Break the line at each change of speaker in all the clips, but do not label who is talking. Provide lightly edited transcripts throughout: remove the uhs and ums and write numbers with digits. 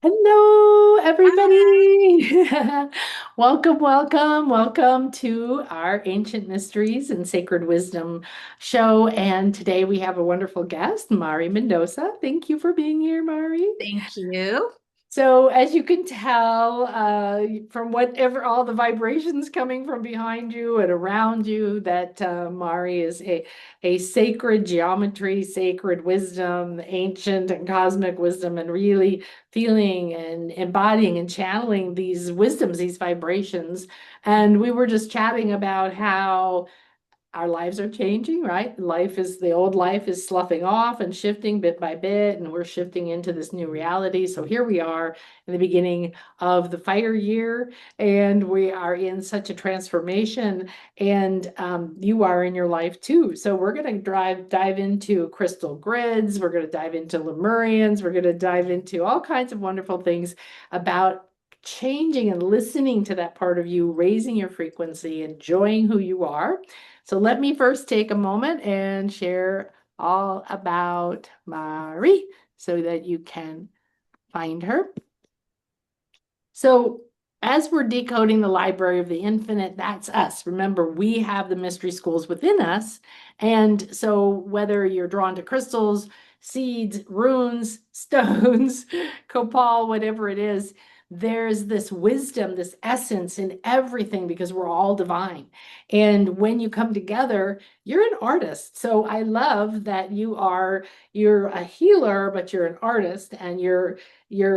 Hello,
Hi.
everybody. Welcome to our Ancient Mysteries and Sacred Wisdom show. And today we have a wonderful guest, Mari Mendoza. Thank you for being here, Mari.
Thank you.
So, as you can tell, from whatever all the vibrations coming from behind you and around you, that Mari is a sacred geometry, sacred wisdom, ancient and cosmic wisdom, and really feeling and embodying and channeling these wisdoms, these vibrations. And we were just chatting about how our lives are changing, right? The old life is sloughing off and shifting bit by bit, and we're shifting into this new reality. So here we are in the beginning of the fire year, and we are in such a transformation, and you are in your life too. So we're going to dive into crystal grids, we're going to dive into Lemurians, we're going to dive into all kinds of wonderful things about changing and listening to that part of you, raising your frequency, enjoying who you are. So let me first take a moment and share all about Mari so that you can find her. So as we're decoding the library of the infinite, that's us. Remember, we have the mystery schools within us. And so whether you're drawn to crystals, seeds, runes, stones, copal, whatever it is, there's this wisdom, this essence in everything because we're all divine. And when you come together, you're an artist. So I love that you're a healer, but you're an artist and you're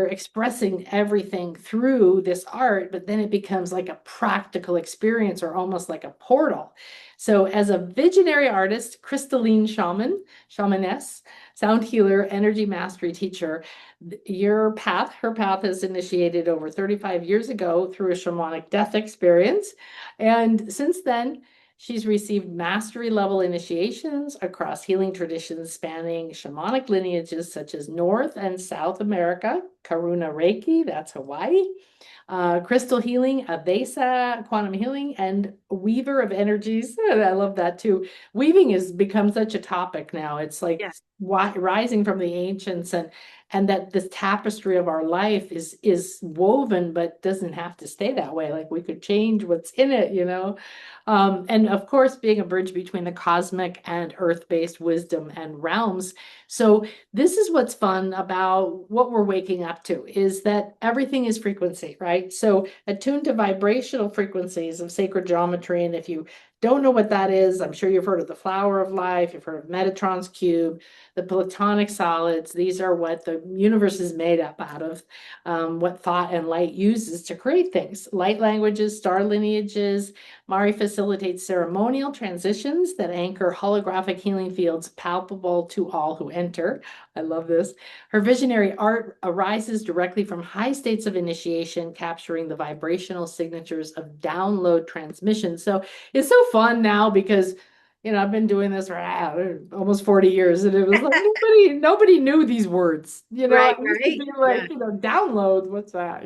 expressing everything through this art, but then it becomes like a practical experience or almost like a portal. So, as a visionary artist, crystalline shamaness, sound healer, energy mastery teacher, her path is initiated over 35 years ago through a shamanic death experience. And since then, she's received mastery level initiations across healing traditions spanning shamanic lineages such as North and South America, Karuna Reiki, that's Hawaii, crystal healing, Avesa, quantum healing, and weaver of energies. I love that too. Weaving has become such a topic now. It's like
Yeah.
rising from the ancients, and that this tapestry of our life is woven but doesn't have to stay that way. Like we could change what's in it. And of course, being a bridge between the cosmic and earth-based wisdom and realms. So this is what's fun about what we're waking up to is that everything is frequency, right? So attuned to vibrational frequencies of sacred geometry. And if you don't know what that is, I'm sure you've heard of the flower of life, you've heard of Metatron's cube, the platonic solids. These are what the universe is made up out of, what thought and light uses to create things. Light languages, star lineages. Mari facilitates ceremonial transitions that anchor holographic healing fields palpable to all who enter. I love this. Her visionary art arises directly from high states of initiation, capturing the vibrational signatures of download transmission. So it's so fun now because I've been doing this for almost 40 years, and it was like nobody knew these words.
Right,
It used to
right.
be
Yeah.
like, download, what's that?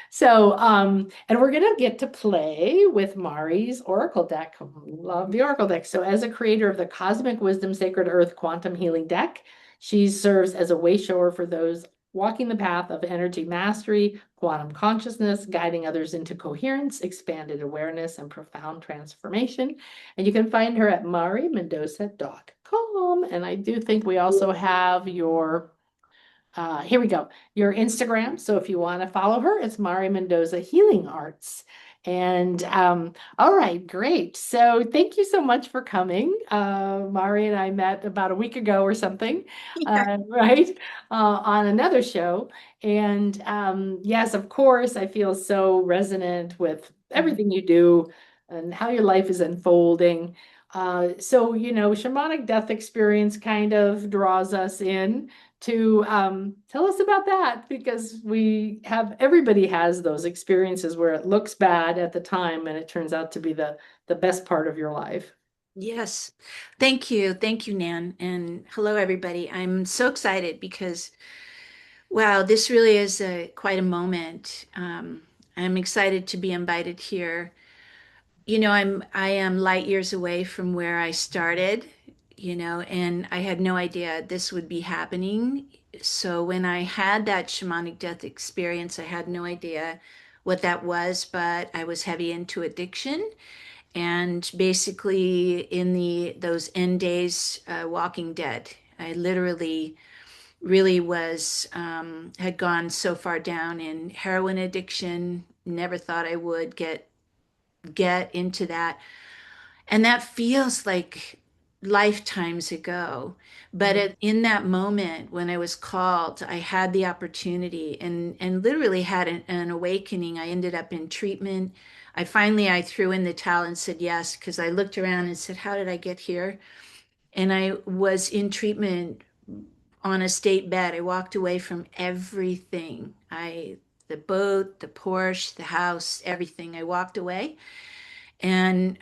So, and we're gonna get to play with Mari's Oracle deck. Love the Oracle deck. So, as a creator of the Cosmic Wisdom Sacred Earth Quantum Healing deck, she serves as a way shower for those walking the path of energy mastery, quantum consciousness, guiding others into coherence, expanded awareness, and profound transformation. And you can find her at marimendoza.com. And I do think we also have here we go. Your Instagram. So if you want to follow her, it's Mari Mendoza Healing Arts. And all right, great. So thank you so much for coming. Mari and I met about a week ago or something, right? On another show. And yes, of course, I feel so resonant with
Mhm.
everything you do and how your life is unfolding. Shamanic death experience kind of draws us in to tell us about that because everybody has those experiences where it looks bad at the time and it turns out to be the best part of your life.
Yes. Thank you. Thank you, Nan. And hello, everybody. I'm so excited because, wow, this really is quite a moment. I'm excited to be invited here. I am light years away from where I started. and I had no idea this would be happening. So when I had that shamanic death experience, I had no idea what that was, but I was heavy into addiction. And basically, in the those end days, Walking Dead, I literally really was had gone so far down in heroin addiction. Never thought I would get into that, and that feels like lifetimes ago. But in that moment when I was called, I had the opportunity and literally had an awakening. I ended up in treatment. I threw in the towel and said yes, because I looked around and said, how did I get here? And I was in treatment on a state bed. I walked away from everything. The boat, the Porsche, the house, everything. I walked away and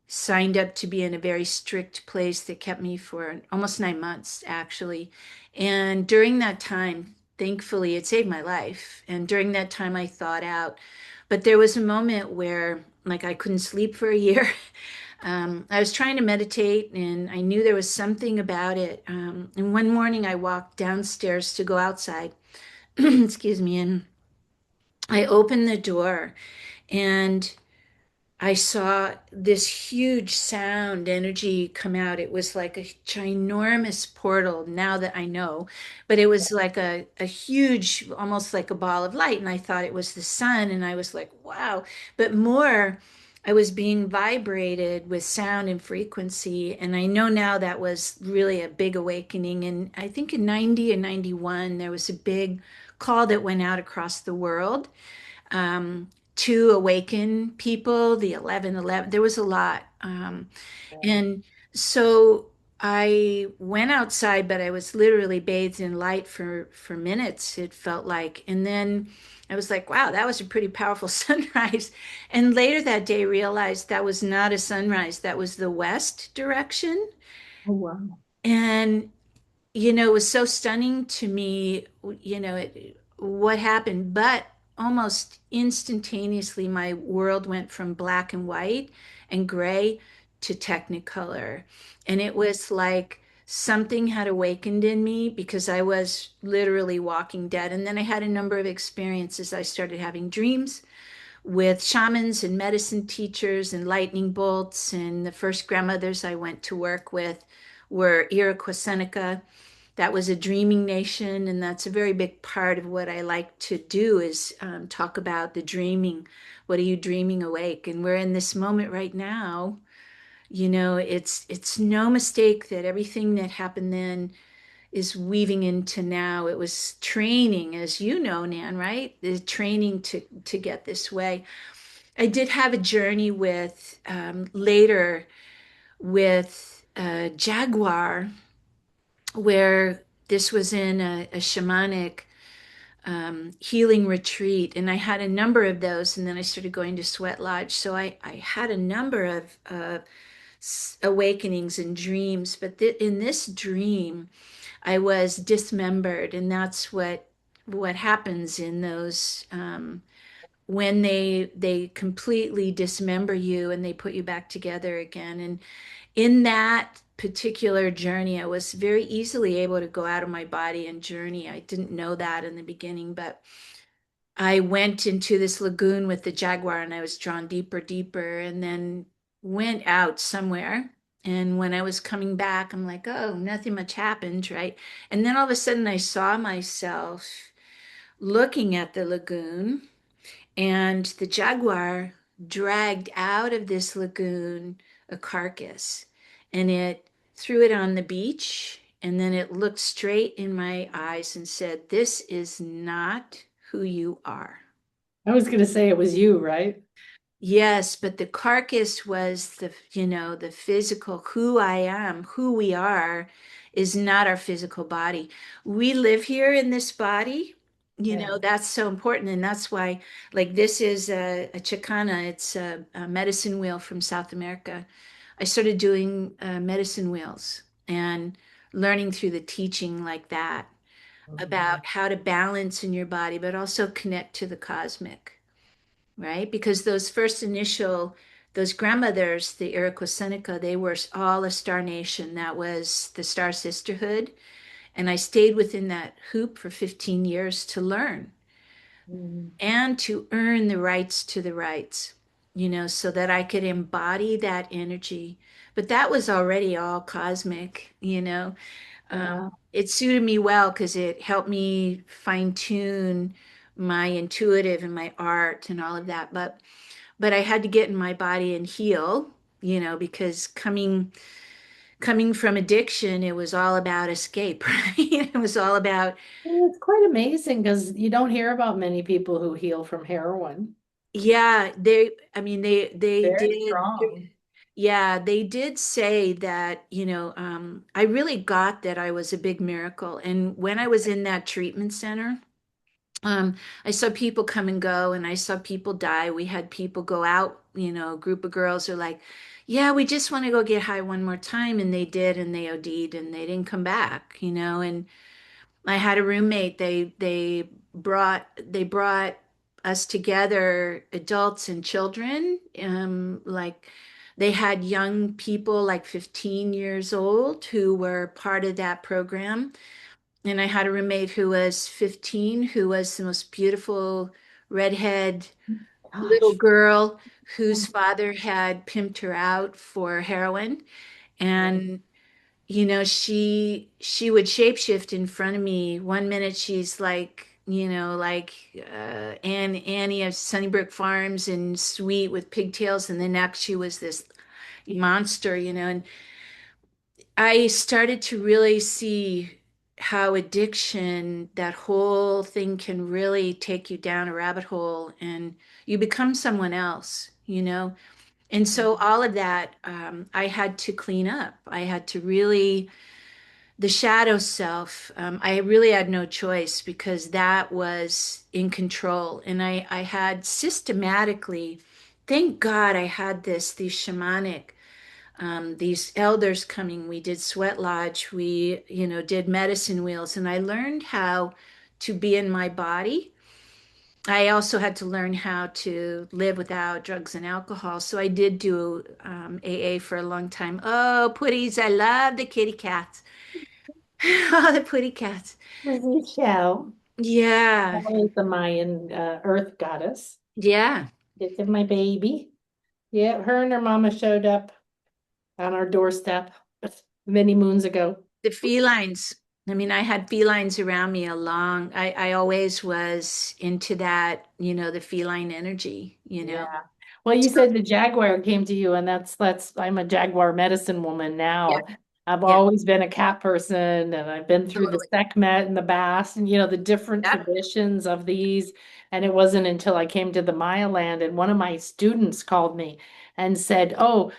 signed up to be in a very strict place that kept me for almost 9 months, actually. And during that time, thankfully, it saved my life. And during that time, I thought out. But there was a moment where, like, I couldn't sleep for a year. I was trying to meditate, and I knew there was something about it. And one morning, I walked downstairs to go outside. Excuse me. And I opened the door, and I saw this huge sound energy come out. It was like a ginormous portal now that I know, but it was like a huge, almost like a ball of light. And I thought it was the sun. And I was like, wow. But more, I was being vibrated with sound and frequency. And I know now that was really a big awakening. And I think in 90 and 91, there was a big call that went out across the world to awaken people, the 11:11. There was a lot. And so I went outside, but I was literally bathed in light for minutes, it felt like. And then I was like, wow, that was a pretty powerful sunrise. And later that day realized that was not a sunrise, that was the west direction.
Oh, wow.
And it was so stunning to me, what happened, but almost instantaneously, my world went from black and white and gray to technicolor. And it was like something had awakened in me because I was literally walking dead. And then I had a number of experiences. I started having dreams with shamans and medicine teachers and lightning bolts. And the first grandmothers I went to work with were Iroquois Seneca. That was a dreaming nation, and that's a very big part of what I like to do is talk about the dreaming. What are you dreaming awake? And we're in this moment right now. It's no mistake that everything that happened then is weaving into now. It was training, as you know, Nan, right? The training to get this way. I did have a journey with later with Jaguar, where this was in a shamanic healing retreat, and I had a number of those, and then I started going to Sweat Lodge. So I had a number of awakenings and dreams, but in this dream, I was dismembered, and that's what happens in those when they completely dismember you and they put you back together again. And in that particular journey, I was very easily able to go out of my body and journey. I didn't know that in the beginning, but I went into this lagoon with the jaguar and I was drawn deeper, deeper, and then went out somewhere. And when I was coming back, I'm like, oh, nothing much happened, right? And then all of a sudden, I saw myself looking at the lagoon, and the jaguar dragged out of this lagoon a carcass, and it threw it on the beach. And then it looked straight in my eyes and said, this is not who you are.
I was going to say it was you, right?
Yes, but the carcass was the physical, who I am, who we are is not our physical body. We live here in this body,
Yeah.
that's so important. And that's why, like, this is a chicana, it's a medicine wheel from South America. I started doing medicine wheels and learning through the teaching like that
Mhm.
about how to balance in your body, but also connect to the cosmic, right? Because those first initial those grandmothers, the Iroquois Seneca, they were all a Star Nation. That was the Star Sisterhood. And I stayed within that hoop for 15 years to learn
Mm.
and to earn the rights to the rights, so that I could embody that energy. But that was already all cosmic.
Yeah.
It suited me well because it helped me fine tune my intuitive and my art and all of that. But I had to get in my body and heal, because coming from addiction, it was all about escape, right? It was all about,
It's quite amazing because you don't hear about many people who heal from heroin.
yeah, I mean, they
Very
did,
strong.
yeah, they did say that, I really got that I was a big miracle. And when I was in that treatment center, I saw people come and go, and I saw people die. We had people go out, a group of girls are like, yeah, we just want to go get high one more time. And they did, and they OD'd and they didn't come back. And I had a roommate. They brought us together, adults and children. Like they had young people like 15 years old who were part of that program. And I had a roommate who was 15, who was the most beautiful redhead little
Gosh.
girl whose father had pimped her out for heroin. And she would shapeshift in front of me. One minute she's like, Annie of Sunnybrook Farms and sweet with pigtails, and the next she was this monster. And I started to really see how addiction, that whole thing can really take you down a rabbit hole and you become someone else. And so all of that, I had to clean up. I had to really, the shadow self, I really had no choice because that was in control. And I had systematically, thank God I had these shamanic, these elders coming. We did sweat lodge, we, did medicine wheels, and I learned how to be in my body. I also had to learn how to live without drugs and alcohol. So I did do AA for a long time. Oh, putties, I love the kitty cats. Oh, the putty cats.
Disney show.
Yeah,
That is the Mayan earth goddess.
yeah.
It's in my baby. Yeah, her and her mama showed up on our doorstep many moons ago.
The felines. I mean, I had felines around me I always was into that, the feline energy.
Yeah. Well, you
So,
said the jaguar came to you, and that's I'm a jaguar medicine woman
yeah,
now. I've
yeah,
always been a cat person, and I've been through the
totally.
Sekhmet and the Basque, and the different
Yep.
traditions of these. And it wasn't until I came to the Maya land, and one of my students called me and said, "Oh,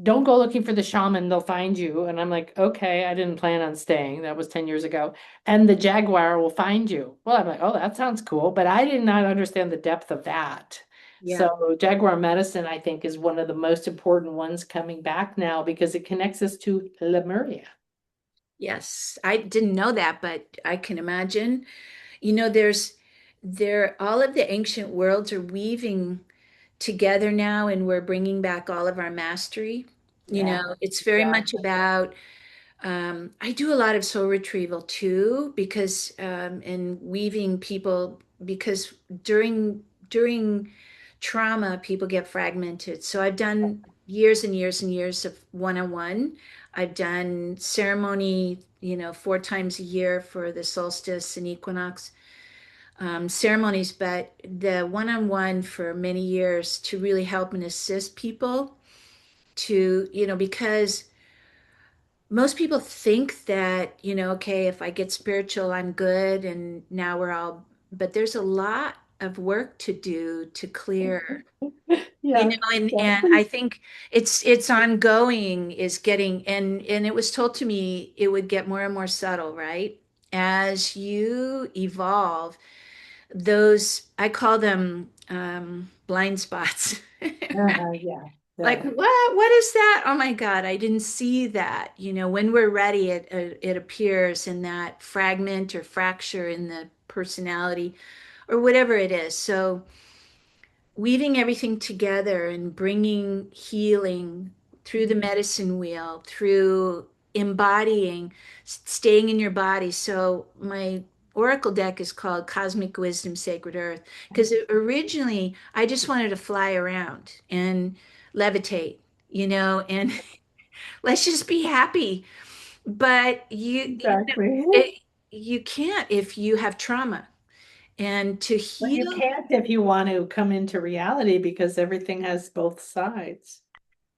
don't go looking for the shaman, they'll find you." And I'm like, okay, I didn't plan on staying. That was 10 years ago. And the jaguar will find you. Well, I'm like, oh, that sounds cool. But I did not understand the depth of that.
Yeah.
So jaguar medicine, I think, is one of the most important ones coming back now because it connects us to Lemuria.
Yes. I didn't know that, but I can imagine. All of the ancient worlds are weaving together now, and we're bringing back all of our mastery.
Yeah,
It's very much
exactly.
about, I do a lot of soul retrieval too, because, and weaving people, because during trauma, people get fragmented. So I've done years and years and years of one-on-one. I've done ceremony, 4 times a year for the solstice and equinox ceremonies, but the one-on-one for many years to really help and assist people to, because most people think that, okay, if I get spiritual, I'm good, and now but there's a lot of work to do to clear.
Yeah,
And
exactly.
I think it's ongoing is getting, and it was told to me it would get more and more subtle, right? As you evolve, those, I call them blind spots.
Yeah,
Like,
yeah.
what is that? Oh my God, I didn't see that. When we're ready, it appears in that fragment or fracture in the personality or whatever it is. So weaving everything together and bringing healing through the medicine wheel, through embodying, staying in your body. So my oracle deck is called Cosmic Wisdom Sacred Earth because originally I just wanted to fly around and levitate, and let's just be happy. But
Exactly.
you can't if you have trauma. And to
But you
heal.
can't if you want to come into reality because everything has both sides.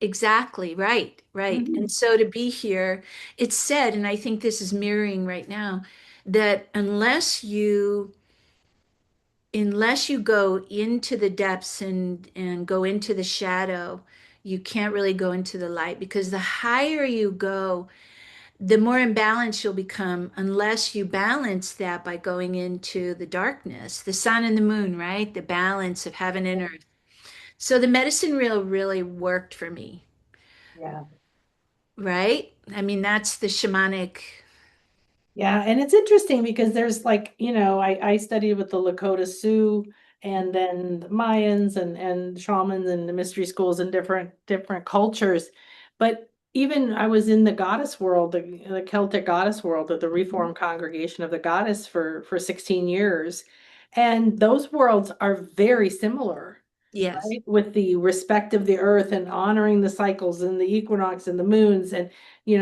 Exactly, right, right.
Mhm.
And so to be here, it's said, and I think this is mirroring right now, that unless you go into the depths and go into the shadow, you can't really go into the light because the higher you go, the more imbalanced you'll become unless you balance that by going into the darkness, the sun and the moon, right? The balance of heaven and earth. So the medicine wheel really worked for me.
Yeah.
Right? I mean, that's the shamanic.
Yeah, and it's interesting because there's like, I studied with the Lakota Sioux and then the Mayans and shamans and the mystery schools and different cultures. But even I was in the goddess world, the Celtic goddess world of the Reformed Congregation of the Goddess for 16 years. And those worlds are very similar,
Yes.
right? With the respect of the earth and honoring the cycles and the equinox and the moons and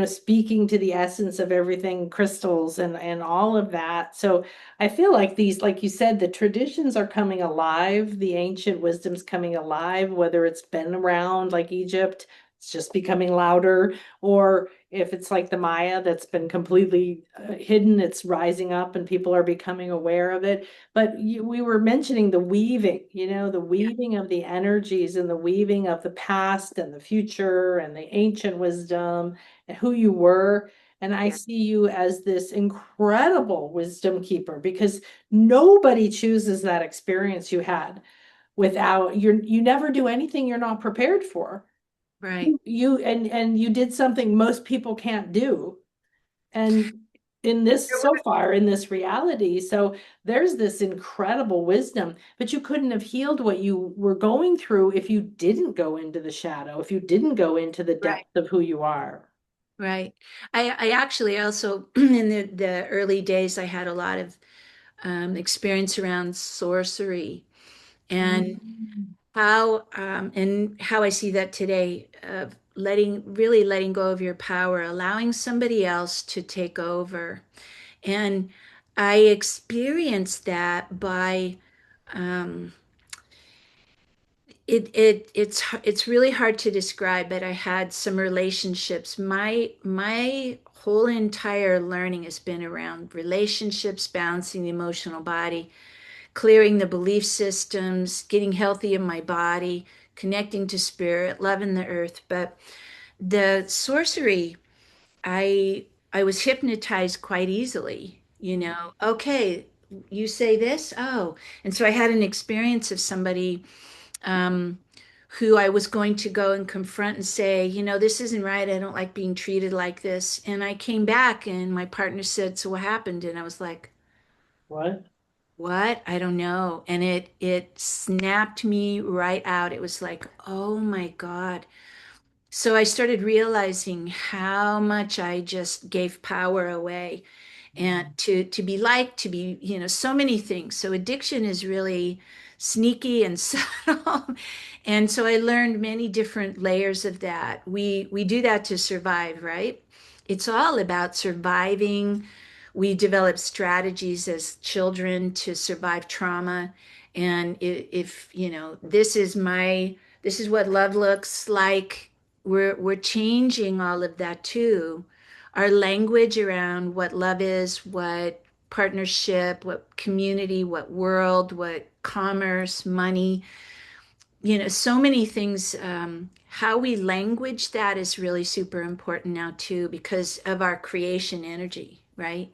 speaking to the essence of everything, crystals and all of that. So I feel like these, like you said, the traditions are coming alive, the ancient wisdom's coming alive, whether it's been around like Egypt, it's just becoming louder, or if it's like the Maya that's been completely hidden, it's rising up and people are becoming aware of it. But we were mentioning the weaving, the
Yeah.
weaving of the energies and the weaving of the past and the future and the ancient wisdom and who you were. And I
Yeah.
see you as this incredible wisdom keeper because nobody chooses that experience you had without you never do anything you're not prepared for.
Right.
And you did something most people can't do. And in this so far in this reality, so there's this incredible wisdom, but you couldn't have healed what you were going through if you didn't go into the shadow, if you didn't go into the
Right.
depth of who you are.
Right. I actually also, in the early days, I had a lot of experience around sorcery and
Mhm.
how I see that today of really letting go of your power, allowing somebody else to take over. And I experienced that by um, it's really hard to describe, but I had some relationships. My whole entire learning has been around relationships, balancing the emotional body, clearing the belief systems, getting healthy in my body, connecting to spirit, loving the earth. But the sorcery, I was hypnotized quite easily, Okay, you say this? Oh. And so I had an experience of somebody um, who I was going to go and confront and say, this isn't right. I don't like being treated like this. And I came back and my partner said, so what happened? And I was like,
What?
what? I don't know. And it snapped me right out. It was like, oh my God. So I started realizing how much I just gave power away and to be liked, to be, so many things. So addiction is really sneaky and subtle. And so I learned many different layers of that. We do that to survive, right? It's all about surviving. We develop strategies as children to survive trauma. And if, this is what love looks like, we're changing all of that too. Our language around what love is, what partnership, what community, what world, what commerce, money, so many things. How we language that is really super important now too because of our creation energy, right?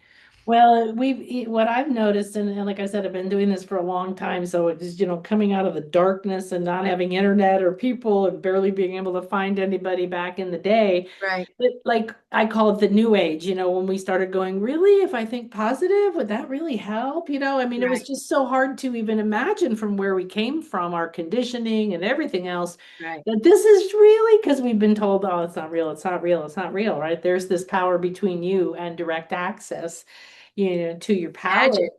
Well, what I've noticed, and like I said, I've been doing this for a long time. So it's, coming out of the darkness and not having internet or people and barely being able to find anybody back in the day.
Right,
But like I call it the new age, when we started going, really, if I think positive, would that really help? I mean, it was
right,
just so hard to even imagine from where we came from, our conditioning and everything else,
right.
that this is really because we've been told, oh, it's not real, it's not real, it's not real, right? There's this power between you and direct access, to your power.
Magic.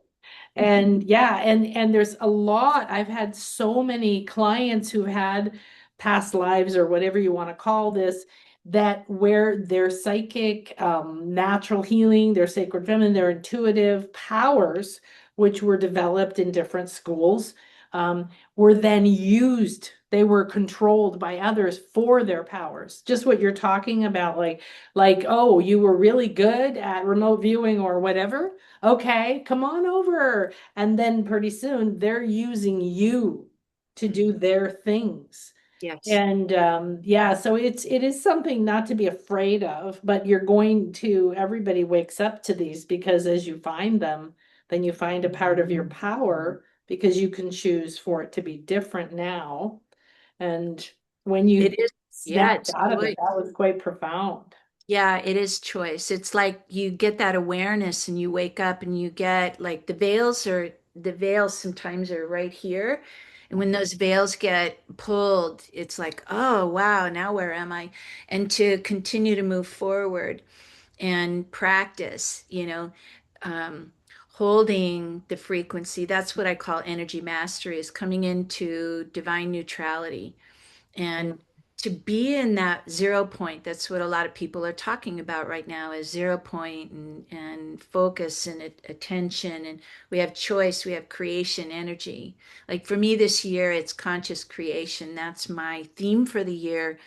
And yeah, and there's a lot. I've had so many clients who had past lives or whatever you want to call this, that where their psychic, natural healing, their sacred feminine, their intuitive powers, which were developed in different schools, were then used. They were controlled by others for their powers. Just what you're talking about, like, oh, you were really good at remote viewing or whatever. Okay, come on over. And then pretty soon they're using you to do
Mhm.
their things.
Yes,
And yeah, so it is something not to be afraid of, but everybody wakes up to these, because as you find them, then you find a part of your power, because you can choose for it to be different now. And when
it
you
is. Yeah,
snapped
it's
out of it,
choice.
that was quite profound.
Yeah, it is choice. It's like you get that awareness and you wake up and you get like the veils sometimes are right here. And when those veils get pulled, it's like, oh, wow, now where am I? And to continue to move forward and practice, um, holding the frequency. That's what I call energy mastery, is coming into divine neutrality and to be in that 0 point. That's what a lot of people are talking about right now, is 0 point and focus and attention. And we have choice, we have creation energy. Like for me this year, it's conscious creation. That's my theme for the year.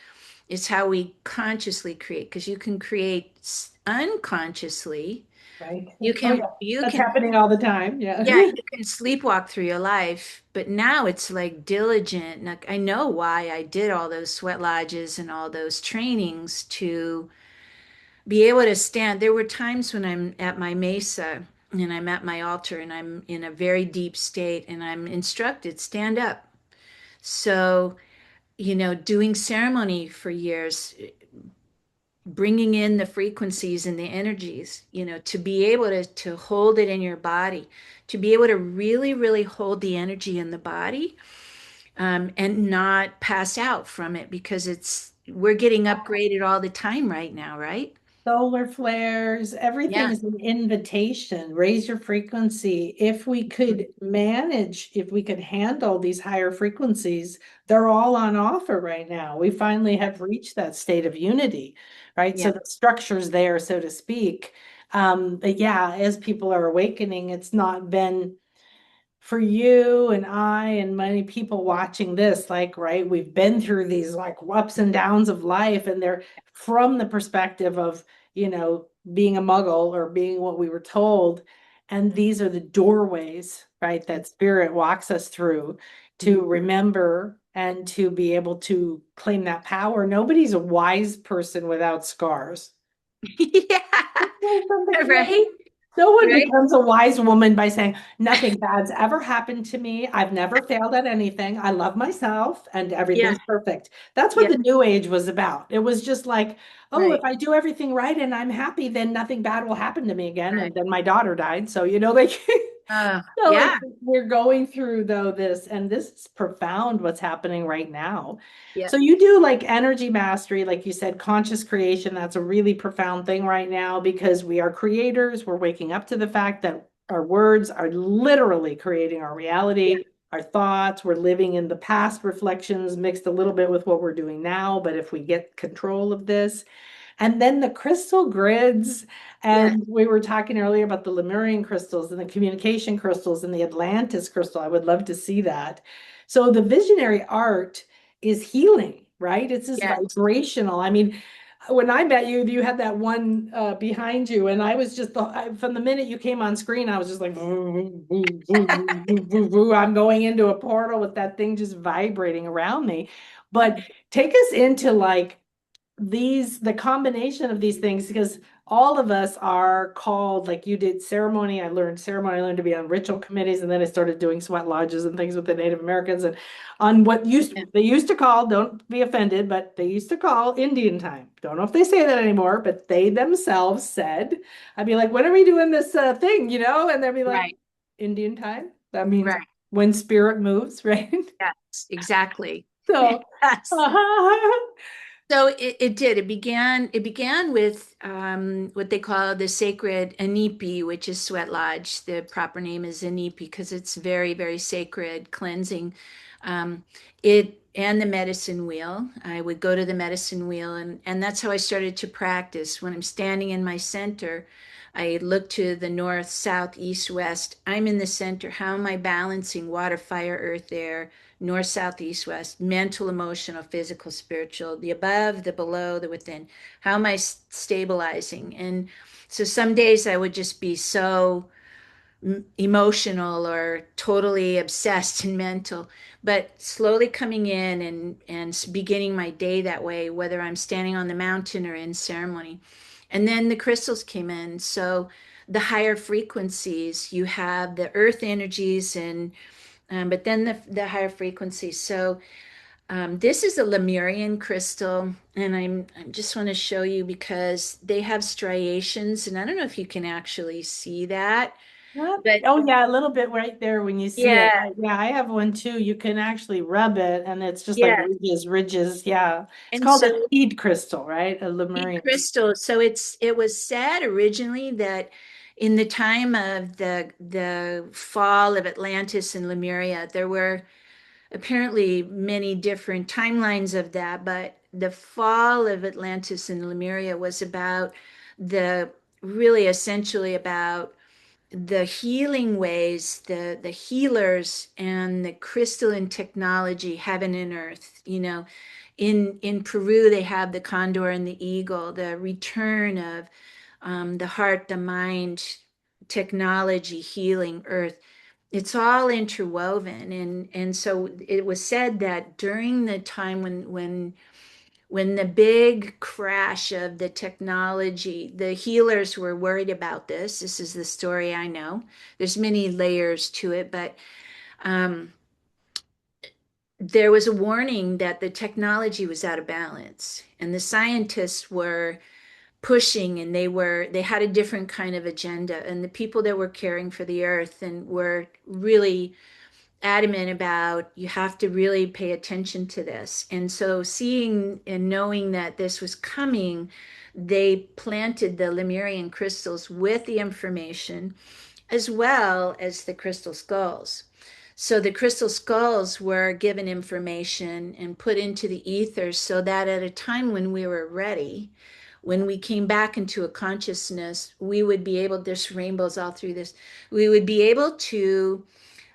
It's how we consciously create, because you can create unconsciously.
Right?
You
Oh
can
yeah,
you
that's
can
happening all the time. Yeah.
yeah, you can sleepwalk through your life, but now it's like diligent. Like I know why I did all those sweat lodges and all those trainings to be able to stand. There were times when I'm at my mesa and I'm at my altar and I'm in a very deep state and I'm instructed, stand up. So, doing ceremony for years, bringing in the frequencies and the energies, to be able to hold it in your body, to be able to really, really hold the energy in the body, and not pass out from it, because we're getting upgraded all the time right now, right?
Solar flares, everything
Yeah,
is an invitation. Raise your frequency. If we could manage, if we could handle these higher frequencies, they're all on offer right now. We finally have reached that state of unity, right?
yeah,
So the structure's there, so to speak. But yeah, as people are awakening, it's not been for you and I and many people watching this, like, right, we've been through these like ups and downs of life, and they're from the perspective of, being a muggle or being what we were told. And these are the doorways, right, that spirit walks us through to remember and to be able to claim that power. Nobody's a wise person without scars.
yeah,
Something,
right,
no one
right,
becomes a wise woman by saying, nothing bad's ever happened to me. I've never failed at anything. I love myself and
yeah,
everything's perfect. That's what
yeah,
the new age was about. It was just like, oh, if
right,
I do everything right and I'm happy, then nothing bad will happen to me again.
right.
And then my daughter died. So, like, so
Yeah,
it's we're going through though this, and this is profound what's happening right now.
yeah,
So you do like energy mastery, like you said, conscious creation. That's a really profound thing right now, because we are creators. We're waking up to the fact that our words are literally creating our
yeah,
reality, our thoughts. We're living in the past reflections mixed a little bit with what we're doing now. But if we get control of this, and then the crystal grids.
yeah,
And we were talking earlier about the Lemurian crystals and the communication crystals and the Atlantis crystal. I would love to see that. So the visionary art is healing, right? It's this
yeah,
vibrational. I mean, when I met you, you had that one behind you, and I was just from the minute you came on screen, I was just like, "Voo, voo, voo, voo, voo, voo, voo." I'm going into a portal with that thing just vibrating around me. But take us into like the combination of these things, because all of us are called, like you did ceremony. I learned ceremony, I learned to be on ritual committees, and then I started doing sweat lodges and things with the Native Americans and on what they used to call, don't be offended, but they used to call Indian time. Don't know if they say that anymore, but they themselves said, I'd be like, when are we doing this thing, And they'd be like,
Right,
Indian time. That means
right.
when spirit moves, right?
Yes, exactly.
So,
Yes. So it did. It began with what they call the sacred Anipi, which is sweat lodge. The proper name is Anipi because it's very, very sacred, cleansing. It and the medicine wheel. I would go to the medicine wheel, and that's how I started to practice. When I'm standing in my center, I look to the north, south, east, west. I'm in the center. How am I balancing water, fire, earth, air? North, south, east, west, mental, emotional, physical, spiritual, the above, the below, the within. How am I stabilizing? And so some days I would just be so emotional or totally obsessed and mental, but slowly coming in and beginning my day that way, whether I'm standing on the mountain or in ceremony. And then the crystals came in. So the higher frequencies, you have the earth energies and but then the higher frequency. So this is a Lemurian crystal, and I just want to show you because they have striations, and I don't know if you can actually see that,
what?
but
Oh yeah, a little bit right there when you see it.
yeah,
Yeah, I have one too. You can actually rub it and it's just like
yeah.
ridges. Yeah. It's
And
called a
so
seed crystal, right? A
seed
Lemurian.
crystal. So it was said originally that in the time of the fall of Atlantis and Lemuria, there were apparently many different timelines of that, but the fall of Atlantis and Lemuria was about the really essentially about the healing ways, the healers and the crystalline technology, heaven and earth. In Peru, they have the condor and the eagle, the return of the heart, the mind, technology, healing, earth. It's all interwoven, and so it was said that during the time when the big crash of the technology, the healers were worried about this. This is the story I know. There's many layers to it, but um, there was a warning that the technology was out of balance, and the scientists were pushing, and they had a different kind of agenda, and the people that were caring for the earth and were really adamant about you have to really pay attention to this. And so, seeing and knowing that this was coming, they planted the Lemurian crystals with the information as well as the crystal skulls. So, the crystal skulls were given information and put into the ether so that at a time when we were ready, when we came back into a consciousness, we would be able, there's rainbows all through this, we would be able to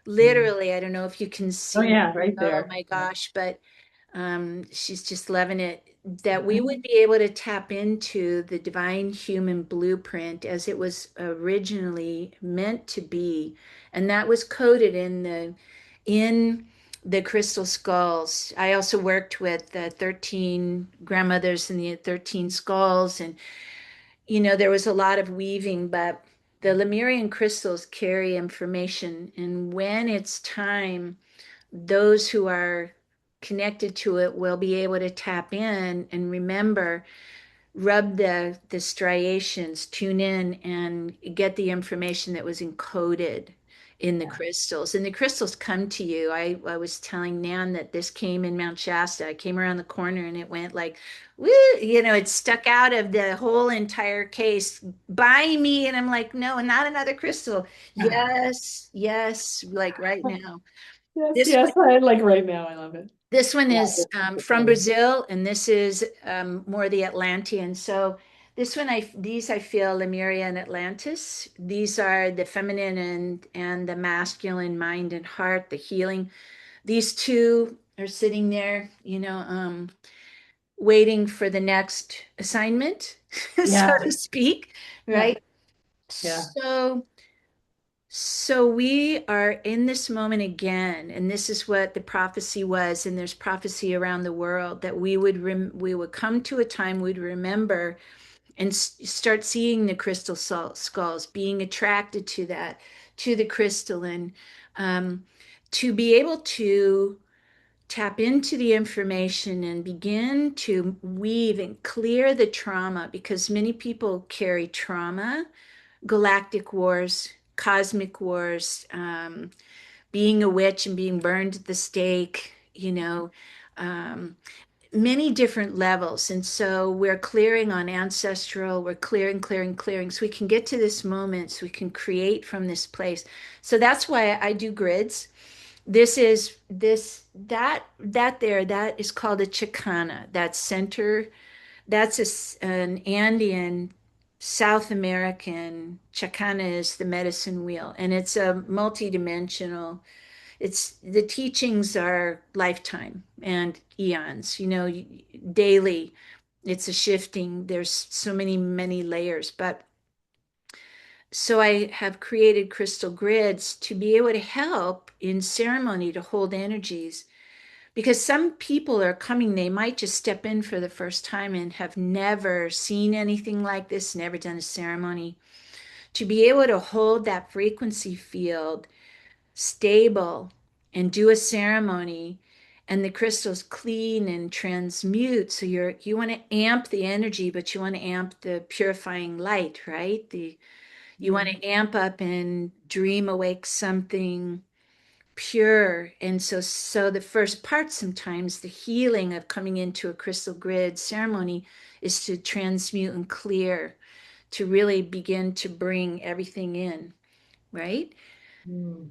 literally, I don't know if you can
Oh
see.
yeah, right
Oh
there.
my
Yeah.
gosh, but she's just loving it. That we would
Mhm.
be able to tap into the divine human blueprint as it was originally meant to be, and that was coded in the crystal skulls. I also worked with the 13 grandmothers and the 13 skulls, and there was a lot of weaving, but the Lemurian crystals carry information. And when it's time, those who are connected to it will be able to tap in and remember, rub the striations, tune in, and get the information that was encoded in the
Yeah.
crystals. And the crystals come to you. I was telling Nan that this came in Mount Shasta. I came around the corner and it went like, woo, it stuck out of the whole entire case by me. And I'm like, no, not another crystal. Yes, yes, like right now.
Yes,
This
yes, I like right now. I love it.
this one
Yeah,
is
this is the
from
thing.
Brazil, and this is more the Atlantean. So this one, these I feel Lemuria and Atlantis. These are the feminine and the masculine mind and heart, the healing. These two are sitting there, waiting for the next assignment, so
Yeah,
to speak,
yeah,
right?
yeah.
So So we are in this moment again, and this is what the prophecy was, and there's prophecy around the world that we would come to a time we'd remember and start seeing the crystal skulls, being attracted to that, to the crystalline, um, to be able to tap into the information and begin to weave and clear the trauma because many people carry trauma, galactic wars, cosmic wars, being a witch and being burned at the stake, um, many different levels. And so we're clearing on ancestral, we're clearing, clearing, clearing. So we can get to this moment, so we can create from this place. So that's why I do grids. This is that is called a chicana. That center, that's an Andean South American. Chicana is the medicine wheel, and it's a multidimensional. It's the teachings are lifetime and eons, daily. It's a shifting. There's so many layers, but so I have created crystal grids to be able to help in ceremony to hold energies because some people are coming, they might just step in for the first time and have never seen anything like this, never done a ceremony. To be able to hold that frequency field stable and do a ceremony and the crystals clean and transmute. So you want to amp the energy, but you want to amp the purifying light, right? You want to amp up and dream awake something pure. And so the first part, sometimes the healing of coming into a crystal grid ceremony is to transmute and clear, to really begin to bring everything in, right?
Mm.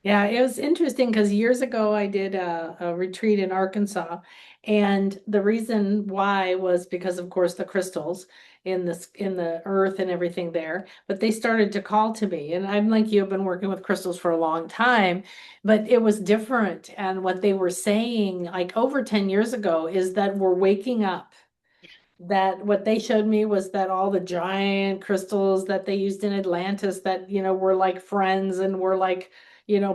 Yeah, it was interesting because years ago I did a retreat in Arkansas, and the reason why was because, of course, the crystals in the earth and everything there. But they started to call to me, and I'm like you, have been working with crystals for a long time, but it was different. And what they were saying, like over 10 years ago, is that we're waking up, that what they showed me was that all the giant crystals that they used in Atlantis that, were like friends and were like,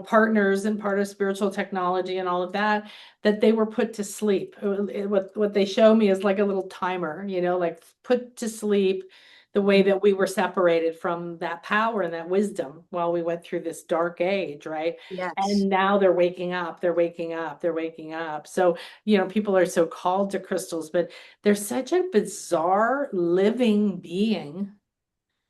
partners and part of spiritual technology and all of that, that they were put to sleep. What they show me is like a little timer, like put to sleep the way that we were separated from that power and that wisdom while we went through this dark age, right?
Yes.
And now they're waking up, they're waking up, they're waking up. So, people are so called to crystals, but they're such a bizarre living being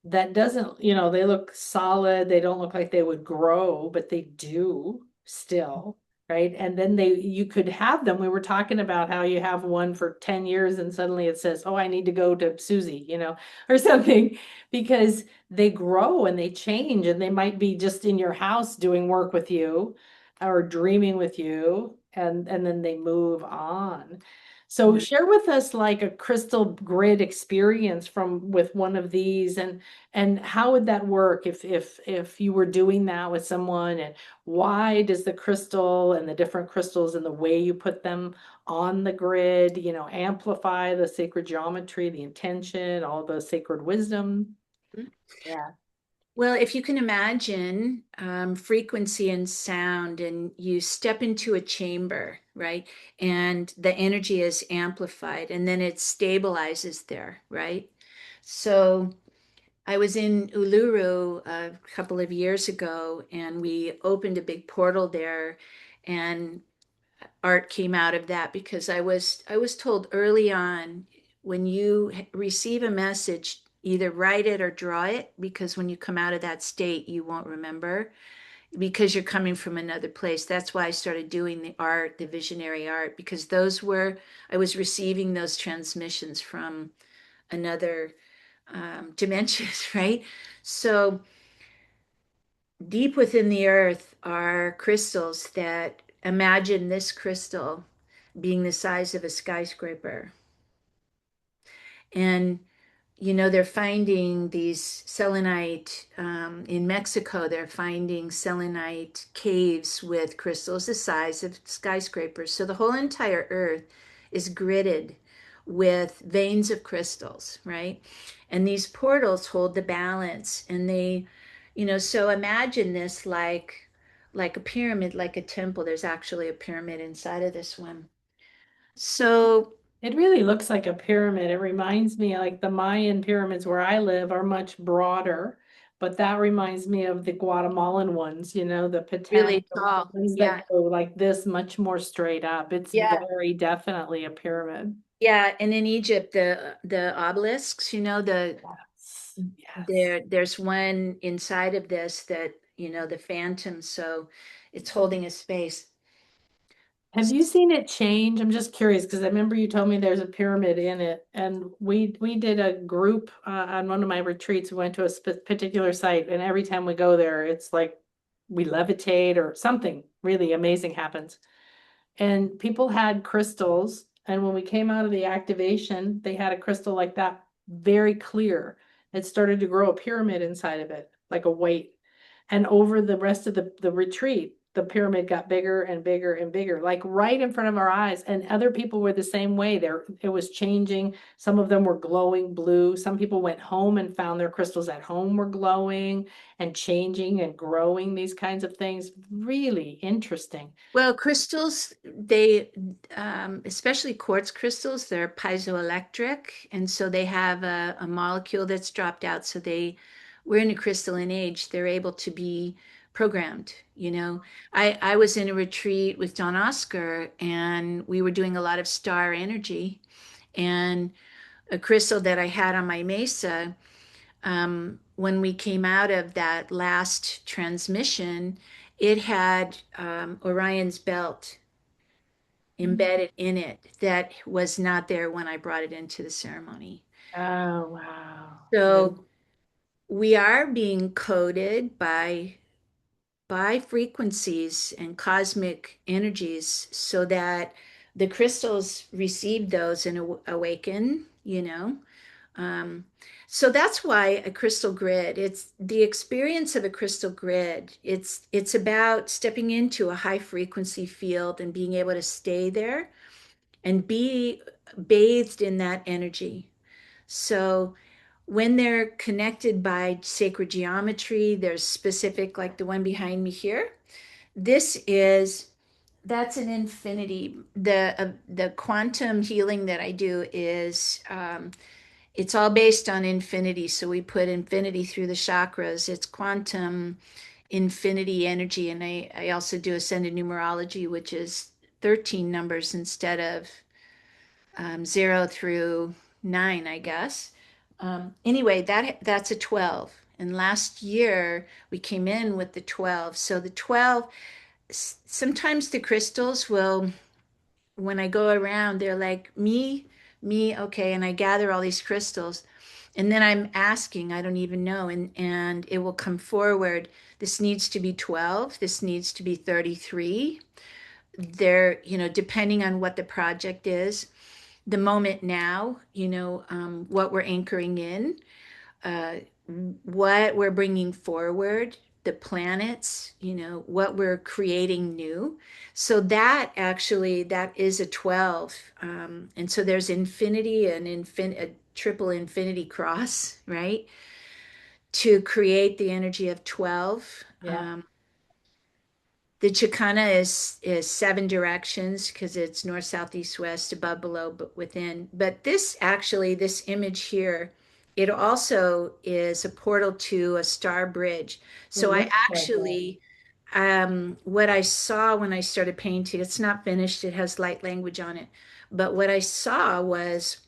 that doesn't, they look solid. They don't look like they would grow, but they do still, right? And then you could have them. We were talking about how you have one for 10 years and suddenly it says, oh, I need to go to Susie, or something, because they grow and they change and they might be just in your house doing work with you or dreaming with you, and then they move on. So share with us like a crystal grid experience from with one of these, and how would that work if you were doing that with someone, and why does the crystal and the different crystals and the way you put them on the grid, amplify the sacred geometry, the intention, all the sacred wisdom? Yeah.
Well, if you can imagine frequency and sound, and you step into a chamber, right? And the energy is amplified and then it stabilizes there, right? So I was in Uluru a couple of years ago and we opened a big portal there, and art came out of that because I was told early on, when you receive a message, either write it or draw it, because when you come out of that state you won't remember, because you're coming from another place. That's why I started doing the art, the visionary art, because those were, I was receiving those transmissions from another dimensions, right? So deep within the earth are crystals that, imagine this crystal being the size of a skyscraper. And, they're finding these selenite in Mexico, they're finding selenite caves with crystals the size of skyscrapers. So the whole entire earth is gridded with veins of crystals, right? And these portals hold the balance, and So imagine this like a pyramid, like a temple. There's actually a pyramid inside of this one. So
It really looks like a pyramid. It reminds me like the Mayan pyramids where I live are much broader, but that reminds me of the Guatemalan ones, the Patan,
really
the
tall.
ones
Yeah.
that go like this, much more straight up. It's
Yeah.
very definitely a pyramid.
Yeah, and in Egypt, the obelisks,
Yes. Yes.
there's one inside of this that, the phantom, so it's holding a space.
Have you seen it change? I'm just curious because I remember you told me there's a pyramid in it, and we did a group on one of my retreats. We went to a particular site, and every time we go there, it's like we levitate or something really amazing happens. And people had crystals, and when we came out of the activation, they had a crystal like that, very clear. It started to grow a pyramid inside of it, like a weight. And over the rest of the retreat, the pyramid got bigger and bigger and bigger, like right in front of our eyes. And other people were the same way. There, it was changing. Some of them were glowing blue. Some people went home and found their crystals at home were glowing and changing and growing, these kinds of things. Really interesting.
Well, crystals, especially quartz crystals, they're piezoelectric, and so they have a molecule that's dropped out. So we're in a crystalline age. They're able to be programmed. I was in a retreat with Don Oscar, and we were doing a lot of star energy, and a crystal that I had on my mesa. When we came out of that last transmission, it had Orion's belt embedded in it that was not there when I brought it into the ceremony.
Oh, wow. Good.
So we are being coded by frequencies and cosmic energies so that the crystals receive those and awaken. Um, so that's why a crystal grid, it's the experience of a crystal grid. It's about stepping into a high frequency field and being able to stay there and be bathed in that energy. So when they're connected by sacred geometry, there's specific, like the one behind me here. This is that's an infinity. The quantum healing that I do is it's all based on infinity. So we put infinity through the chakras. It's quantum infinity energy. And I also do ascended numerology, which is 13 numbers instead of 0 through 9, I guess. Anyway, that's a 12. And last year we came in with the 12. So the 12, sometimes the crystals will, when I go around, they're like, me, okay. And I gather all these crystals. And then I'm asking, I don't even know. And it will come forward. This needs to be 12. This needs to be 33. Depending on what the project is, the moment now, what we're anchoring in, uh, what we're bringing forward, the planets, what we're creating new. So that is a 12. And so there's infinity and a triple infinity cross, right? To create the energy of 12.
Yeah.
The Chicana is 7 directions because it's north, south, east, west, above, below, but within. But this image here, it also is a portal to a star bridge.
It
So I
looks like it.
actually, what I saw when I started painting, it's not finished, it has light language on it. But what I saw was,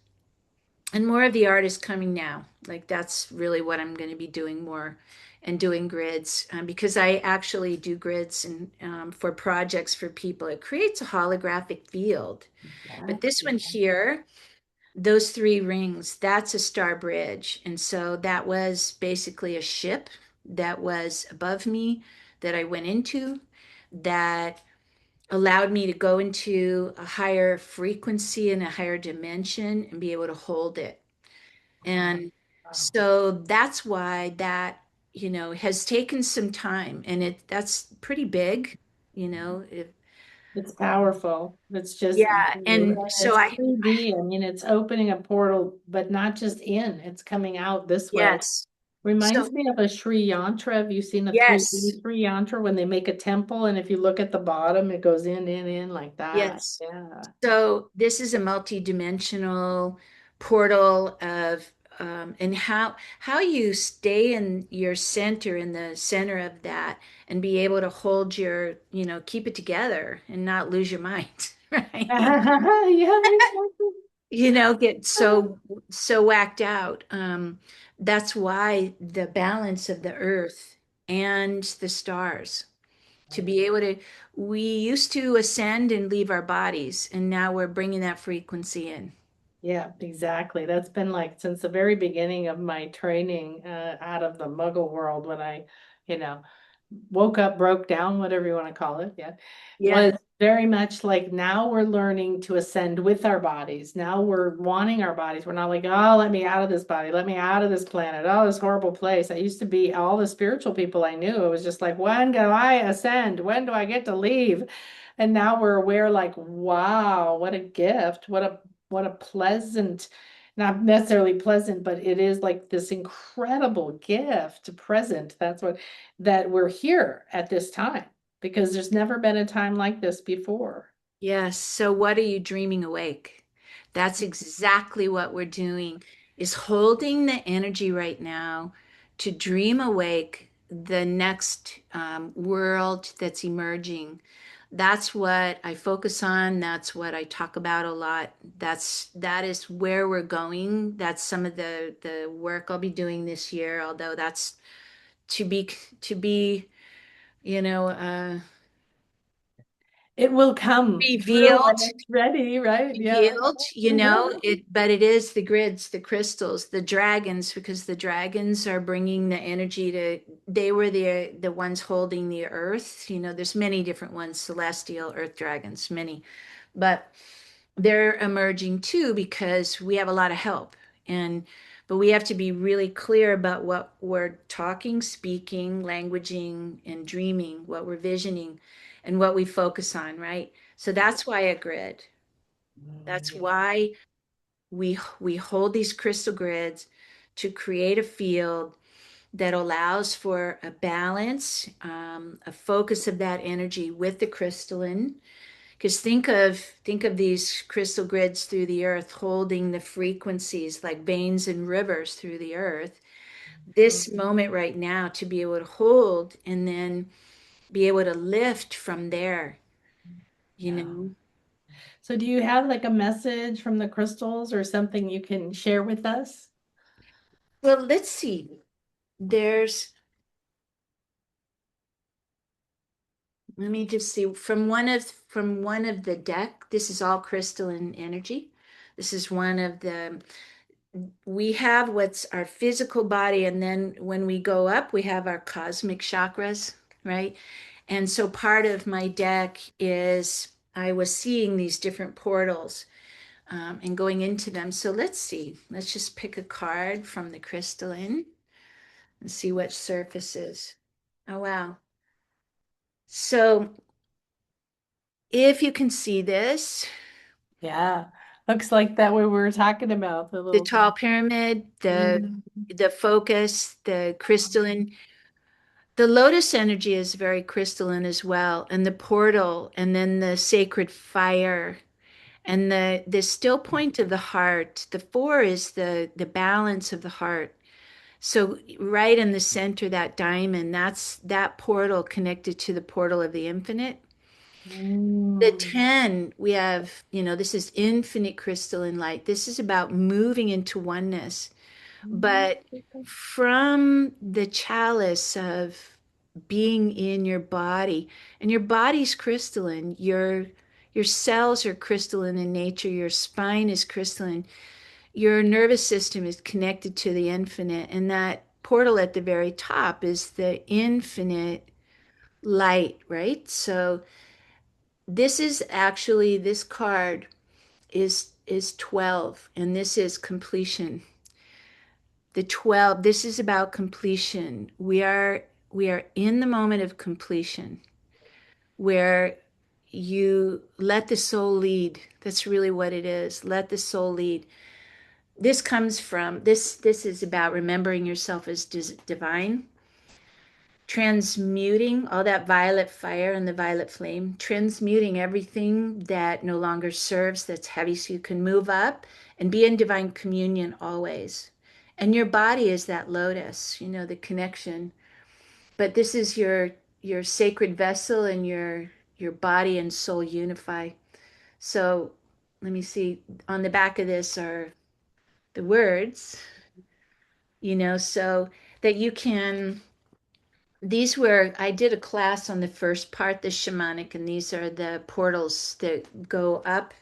and more of the art is coming now. Like that's really what I'm going to be doing more and doing grids because I actually do grids and for projects for people. It creates a holographic field. But this one
Exactly.
here, those 3 rings, that's a star bridge. And so that was basically a ship that was above me that I went into that allowed me to go into a higher frequency and a higher dimension and be able to hold it.
Wow.
And
Wow.
so that's why that, has taken some time and that's pretty big, if,
It's powerful. It's just,
yeah. And so
it's 3D. I mean, it's opening a portal, but not just in, it's coming out this way.
yes.
Reminds
So,
me of a Sri Yantra. Have you seen a
yes,
3D Sri Yantra when they make a temple? And if you look at the bottom, it goes in like that.
yes.
Yeah.
So this is a multi-dimensional portal of and how you stay in your center, in the center of that, and be able to hold your, keep it together and not lose your mind, right?
Yeah, exactly.
Get so whacked out. That's why the balance of the earth and the stars, to be able to, we used to ascend and leave our bodies, and now we're bringing that frequency in.
Yeah, exactly. That's been like since the very beginning of my training out of the Muggle world when I, you know, woke up, broke down, whatever you want to call it. Yeah. Was
Yeah.
very much like now we're learning to ascend with our bodies. Now we're wanting our bodies. We're not like, oh, let me out of this body, let me out of this planet. Oh, this horrible place. I used to be all the spiritual people I knew. It was just like, when do I ascend? When do I get to leave? And now we're aware, like, wow, what a gift. What a pleasant, not necessarily pleasant, but it is like this incredible gift present. That's what that we're here at this time because there's never been a time like this before.
Yes. So what are you dreaming awake? That's exactly what we're doing, is holding the energy right now to dream awake the next world that's emerging. That's what I focus on. That's what I talk about a lot. That is where we're going. That's some of the work I'll be doing this year, although that's to be to be, you know,
It will come through when
revealed.
it's ready, right? Yeah.
Revealed,
Mhm.
but it is the grids, the crystals, the dragons, because the dragons are bringing the energy to, they were the ones holding the earth. There's many different ones, celestial, earth dragons, many, but they're emerging too because we have a lot of help. And but we have to be really clear about what we're talking, speaking, languaging, and dreaming, what we're visioning, and what we focus on, right? So that's why a grid. That's
Yeah.
why we hold these crystal grids to create a field that allows for a balance, a focus of that energy with the crystalline. Because think of these crystal grids through the earth holding the frequencies like veins and rivers through the earth. This moment right now to be able to hold and then be able to lift from there, you
Yeah.
know.
So do you have like a message from the crystals or something you can share with us?
Well, let's see. There's Let me just see from one of the deck. This is all crystalline energy. This is one of the we have what's our physical body, and then when we go up, we have our cosmic chakras, right? And so part of my deck is I was seeing these different portals and going into them. So let's see. Let's just pick a card from the crystalline and see what surfaces. Oh, wow. So if you can see this,
Yeah. Looks like that what we were talking about, the
the
little.
tall pyramid, the
Mhm.
the focus, the crystalline. The lotus energy is very crystalline as well, and the portal, and then the sacred fire, and the still point of the heart. The four is the balance of the heart. So right in the center, that diamond, that's that portal connected to the portal of the infinite. The
Mm.
10, we have, this is infinite crystalline light. This is about moving into oneness. But from the chalice of being in your body, and your body's crystalline, your cells are crystalline in nature, your spine is crystalline, your nervous system is connected to the infinite, and that portal at the very top is the infinite light, right? So this card is 12, and this is completion. The 12, this is about completion. We are in the moment of completion where you let the soul lead. That's really what it is. Let the soul lead. this comes from this is about remembering yourself as divine, transmuting all that violet fire and the violet flame, transmuting everything that no longer serves, that's heavy, so you can move up and be in divine communion always. And your body is that lotus, the connection. But this is your sacred vessel, and your body and soul unify. So let me see. On the back of this are the words, so that you can. These were, I did a class on the first part, the shamanic, and these are the portals that go up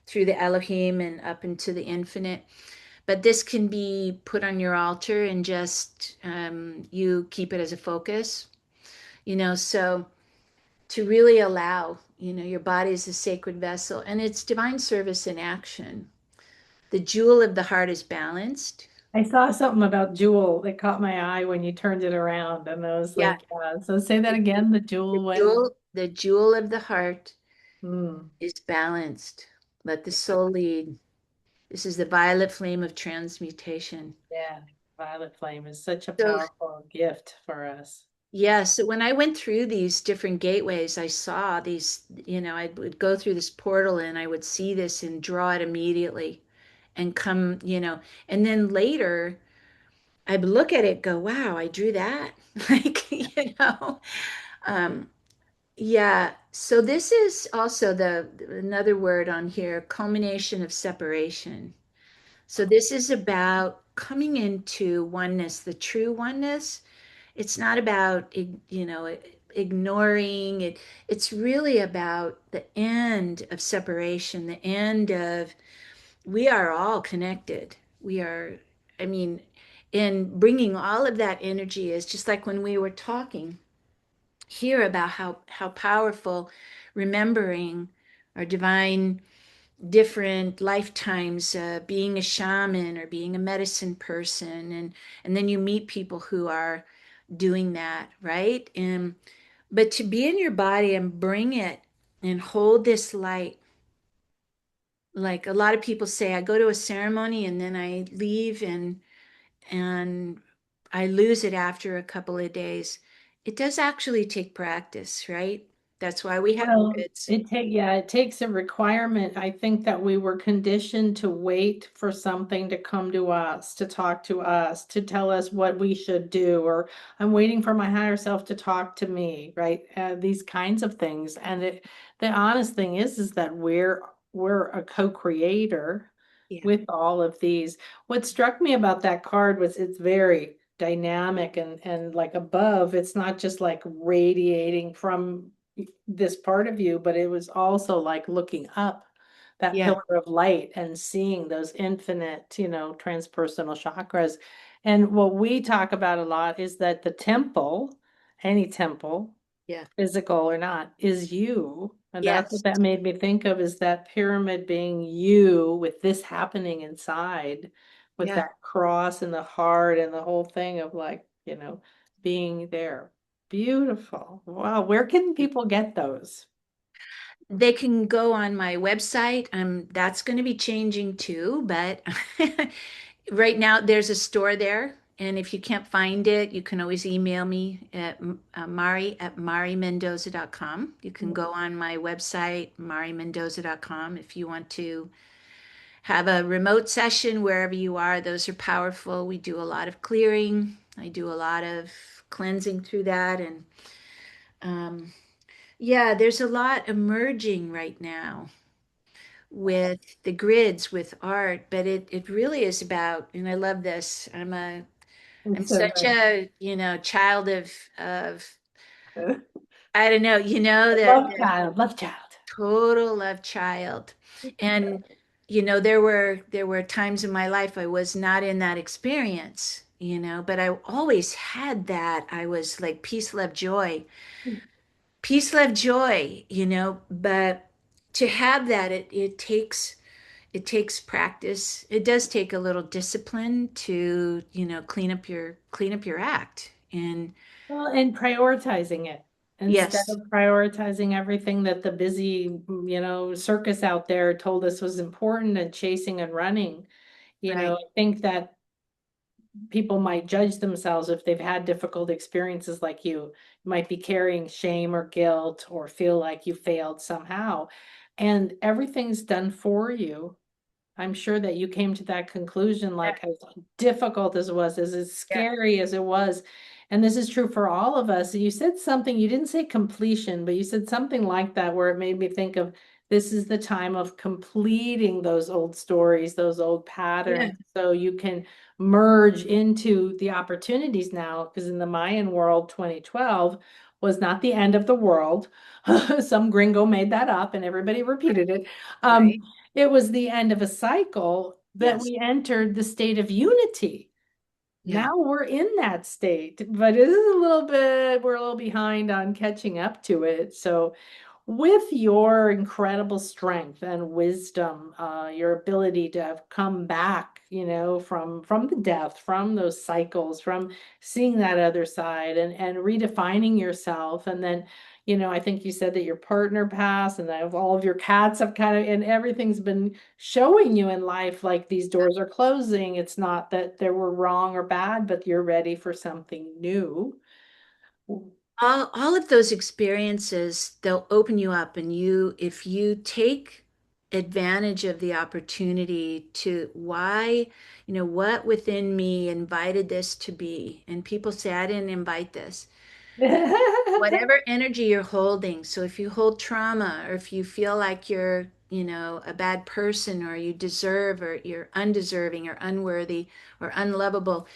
through the Elohim and up into the infinite. But this can be put on your altar and just you keep it as a focus, so to really allow, your body is a sacred vessel and it's divine service in action. The jewel of the heart is balanced.
I saw something about Jewel that caught my eye when you turned it around, and I was
Yeah,
like, yeah. So say that again. The
the
Jewel what?
jewel of the heart
Hmm.
is balanced. Let the soul lead. This is the violet flame of transmutation.
Yeah, violet flame is such a
So,
powerful gift for us.
yeah, so when I went through these different gateways, I saw these, I would go through this portal and I would see this and draw it immediately and come, and then later I'd look at it, go, wow, I drew that. Like, um, yeah. So this is also the another word on here, culmination of separation. So this is about coming into oneness, the true oneness. It's not about, ignoring it. It's really about the end of separation, the end of we are all connected. We are, I mean, in bringing all of that energy is just like when we were talking here about how powerful remembering our divine different lifetimes, being a shaman or being a medicine person, and then you meet people who are doing that, right? And but to be in your body and bring it and hold this light, like a lot of people say, I go to a ceremony and then I leave and I lose it after a couple of days. It does actually take practice, right? That's why we have
Well,
grids.
it takes a requirement. I think that we were conditioned to wait for something to come to us, to talk to us, to tell us what we should do, or I'm waiting for my higher self to talk to me, right? These kinds of things. And the honest thing is that we're a co-creator
Yeah,
with all of these. What struck me about that card was it's very dynamic and like above, it's not just like radiating from this part of you, but it was also like looking up that
yeah,
pillar of light and seeing those infinite, transpersonal chakras. And what we talk about a lot is that the temple, any temple,
yeah.
physical or not, is you. And that's
Yes,
what that made me think of, is that pyramid being you with this happening inside, with
yeah.
that cross and the heart and the whole thing of like, being there. Beautiful. Wow. Where can people get those?
They can go on my website. That's going to be changing too, but right now there's a store there. And if you can't find it, you can always email me at Mari at marimendoza.com. You can go on my website, marimendoza.com, if you want to have a remote session wherever you are. Those are powerful. We do a lot of clearing. I do a lot of cleansing through that. And um, yeah, there's a lot emerging right now with the grids, with art, but it really is about, and I love this. I'm
It's so
such
good.
a, child of I don't know,
Love
the
child, love child.
total love child. And there were times in my life I was not in that experience, but I always had that. I was like peace, love, joy. Peace, love, joy, but to have that, it takes practice. It does take a little discipline to, clean up your act. And
Well, and prioritizing it instead
yes,
of prioritizing everything that the busy, circus out there told us was important and chasing and running. I
Right.
think that people might judge themselves if they've had difficult experiences like you. You might be carrying shame or guilt or feel like you failed somehow. And everything's done for you. I'm sure that you came to that conclusion,
Yeah.
like as difficult as it was, as
Yeah.
scary as it was. And this is true for all of us. You said something, you didn't say completion, but you said something like that where it made me think of this is the time of completing those old stories, those old
Yeah.
patterns, so you can merge into the opportunities now. Because in the Mayan world, 2012 was not the end of the world. Some gringo made that up and everybody repeated it. Um,
Right.
it was the end of a cycle that
Yes.
we entered the state of unity.
Yeah.
Now we're in that state, but it is a little bit, we're a little behind on catching up to it. So with your incredible strength and wisdom, your ability to have come back, from the death, from those cycles, from seeing that other side and redefining yourself. And then, I think you said that your partner passed and that all of your cats have kind of, and everything's been showing you in life like these doors are closing. It's not that they were wrong or bad, but you're ready for something new.
All of those experiences, they'll open you up, and if you take advantage of the opportunity to why, what within me invited this to be, and people say, I didn't invite this. Whatever energy you're holding. So if you hold trauma, or if you feel like you're, a bad person, or you deserve, or you're undeserving, or unworthy, or unlovable,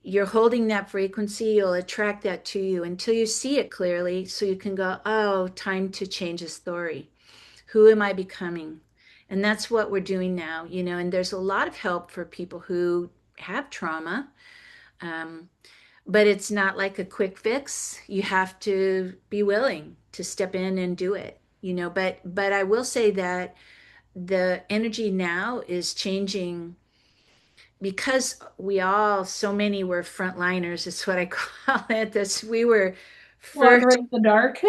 you're holding that frequency, you'll attract that to you until you see it clearly. So you can go, oh, time to change the story. Who am I becoming? And that's what we're doing now, and there's a lot of help for people who have trauma. Um, but it's not like a quick fix. You have to be willing to step in and do it, but I will say that the energy now is changing because so many were frontliners, is what I call it. This We were first,
Wandering in the dark.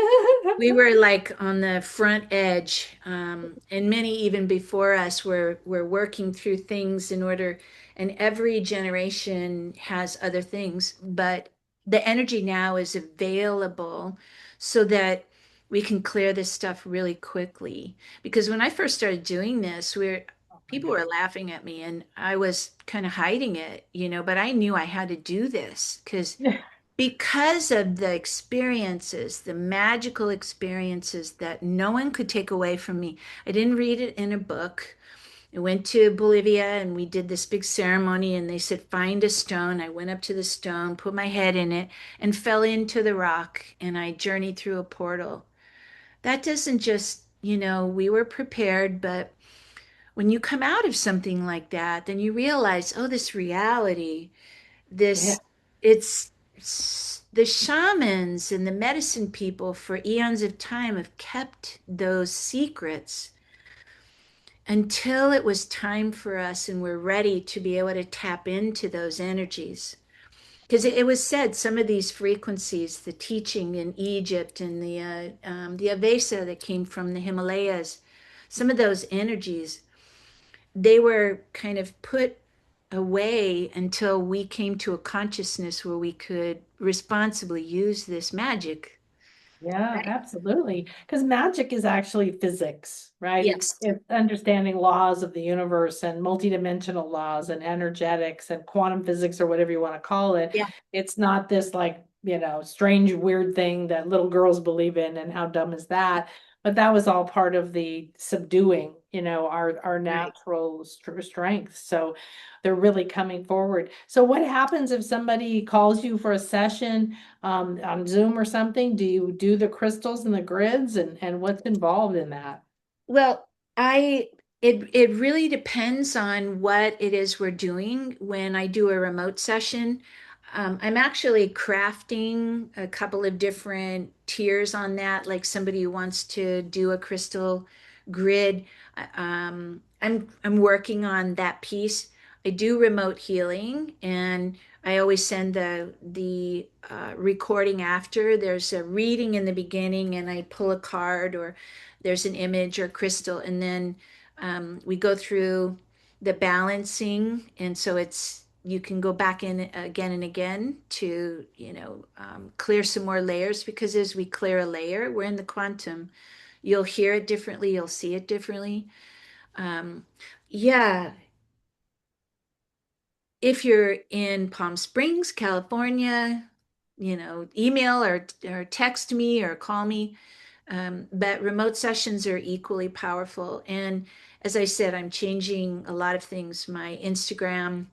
we were like on the front edge, and many even before us were working through things in order, and every generation has other things, but the energy now is available so that we can clear this stuff really quickly. Because when I first started doing this,
Oh my
people
God.
were laughing at me, and I was kind of hiding it, but I knew I had to do this because of the experiences, the magical experiences that no one could take away from me. I didn't read it in a book. I went to Bolivia and we did this big ceremony, and they said, find a stone. I went up to the stone, put my head in it, and fell into the rock, and I journeyed through a portal. That doesn't just, we were prepared, but when you come out of something like that, then you realize, oh, this reality,
Yeah.
this it's the shamans and the medicine people for eons of time have kept those secrets until it was time for us and we're ready to be able to tap into those energies. Because it was said some of these frequencies, the teaching in Egypt and the Avesa that came from the Himalayas, some of those energies, they were kind of put away until we came to a consciousness where we could responsibly use this magic.
Yeah,
Right.
absolutely. Because magic is actually physics, right? It's
Yes.
it's understanding laws of the universe and multidimensional laws and energetics and quantum physics or whatever you want to call it.
Yeah.
It's not this like, strange, weird thing that little girls believe in and how dumb is that? But that was all part of the subduing, our
Right.
natural strength. So they're really coming forward. So what happens if somebody calls you for a session? On Zoom or something? Do you do the crystals and the grids and what's involved in that?
Well, I it really depends on what it is we're doing when I do a remote session. I'm actually crafting a couple of different tiers on that, like somebody who wants to do a crystal grid. I'm working on that piece. I do remote healing, and I always send the recording after. There's a reading in the beginning, and I pull a card, or there's an image or crystal, and then we go through the balancing. And so it's, you can go back in again and again to, clear some more layers, because as we clear a layer, we're in the quantum. You'll hear it differently, you'll see it differently. Um, yeah, if you're in Palm Springs, California, email or text me or call me. But remote sessions are equally powerful. And as I said, I'm changing a lot of things. My Instagram,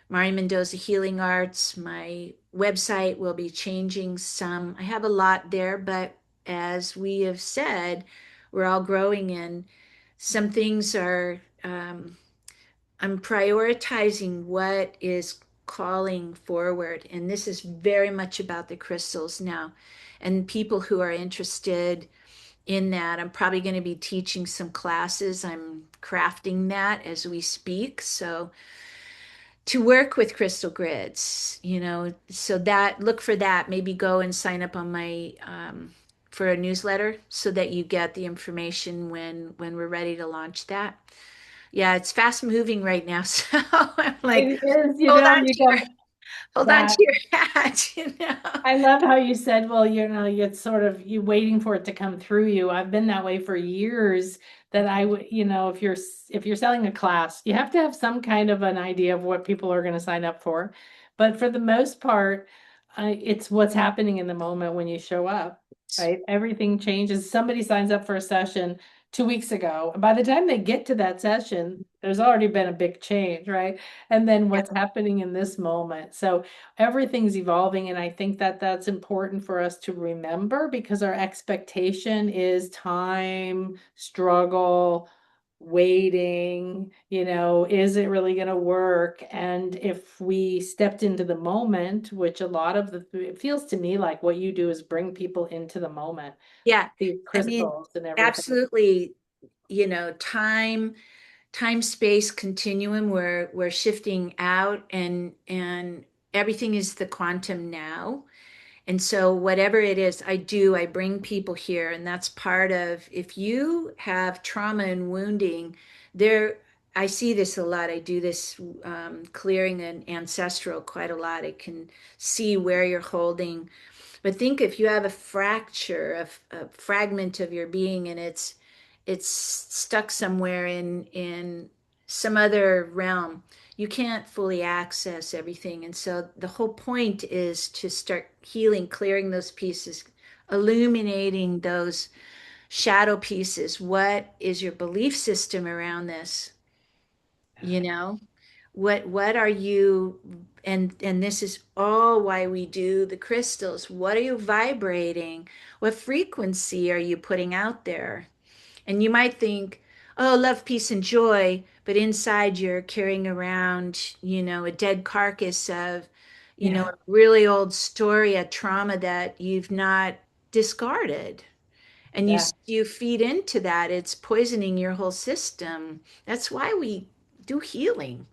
Mari Mendoza Healing Arts, my website will be changing some. I have a lot there, but as we have said, we're all growing, and some things are, I'm prioritizing what is calling forward. And this is very much about the crystals now. And people who are interested in that, I'm probably going to be teaching some classes. I'm crafting that as we speak. So to work with crystal grids, so that, look for that. Maybe go and sign up on my for a newsletter so that you get the information when we're ready to launch that. Yeah, it's fast moving right now. So I'm like,
It is,
hold on
you
to your,
go
hold on to
that.
your hat.
I love how you said, well, it's sort of you waiting for it to come through you. I've been that way for years that I would, if you're selling a class, you have to have some kind of an idea of what people are going to sign up for. But for the most part, it's what's happening in the moment when you show up, right? Everything changes. Somebody signs up for a session 2 weeks ago. And by the time they get to that session, there's already been a big change, right? And then what's happening in this moment. So everything's evolving, and I think that that's important for us to remember because our expectation is time, struggle, waiting, is it really going to work? And if we stepped into the moment, which a lot of it feels to me like what you do is bring people into the moment,
Yeah,
the
I mean,
crystals and everything.
absolutely, time space continuum, we're shifting out, and everything is the quantum now. And so whatever it is I bring people here, and that's part of, if you have trauma and wounding there. I see this a lot. I do this clearing and ancestral quite a lot. I can see where you're holding. But think, if you have a fracture, a fragment of your being, and it's stuck somewhere in some other realm, you can't fully access everything. And so the whole point is to start healing, clearing those pieces, illuminating those shadow pieces. What is your belief system around this? You know? What are you, and this is all why we do the crystals. What are you vibrating? What frequency are you putting out there? And you might think, oh, love, peace, and joy, but inside you're carrying around, a dead carcass of,
Yeah.
a really old story, a trauma that you've not discarded. And you
Yeah.
you feed into that, it's poisoning your whole system. That's why we do healing.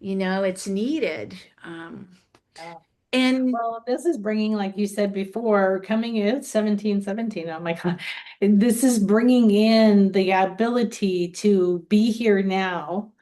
It's needed.
Yeah.
And
Well, this is bringing, like you said before, coming in 1717. Oh my God. And this is bringing in the ability to be here now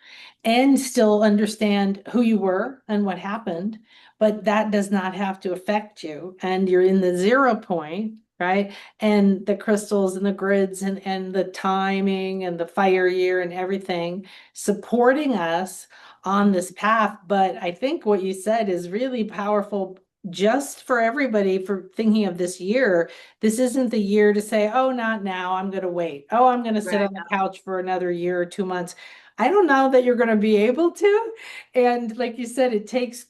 and still understand who you were and what happened, but that does not have to affect you. And you're in the 0 point, right? And the crystals and the grids and the timing and the fire year and everything supporting us on this path. But I think what you said is really powerful just for everybody for thinking of this year. This isn't the year to say, oh, not now, I'm going to wait. Oh, I'm going to sit
right.
on the couch for another year or 2 months. I don't know that you're going to be able to. And like you said, it takes,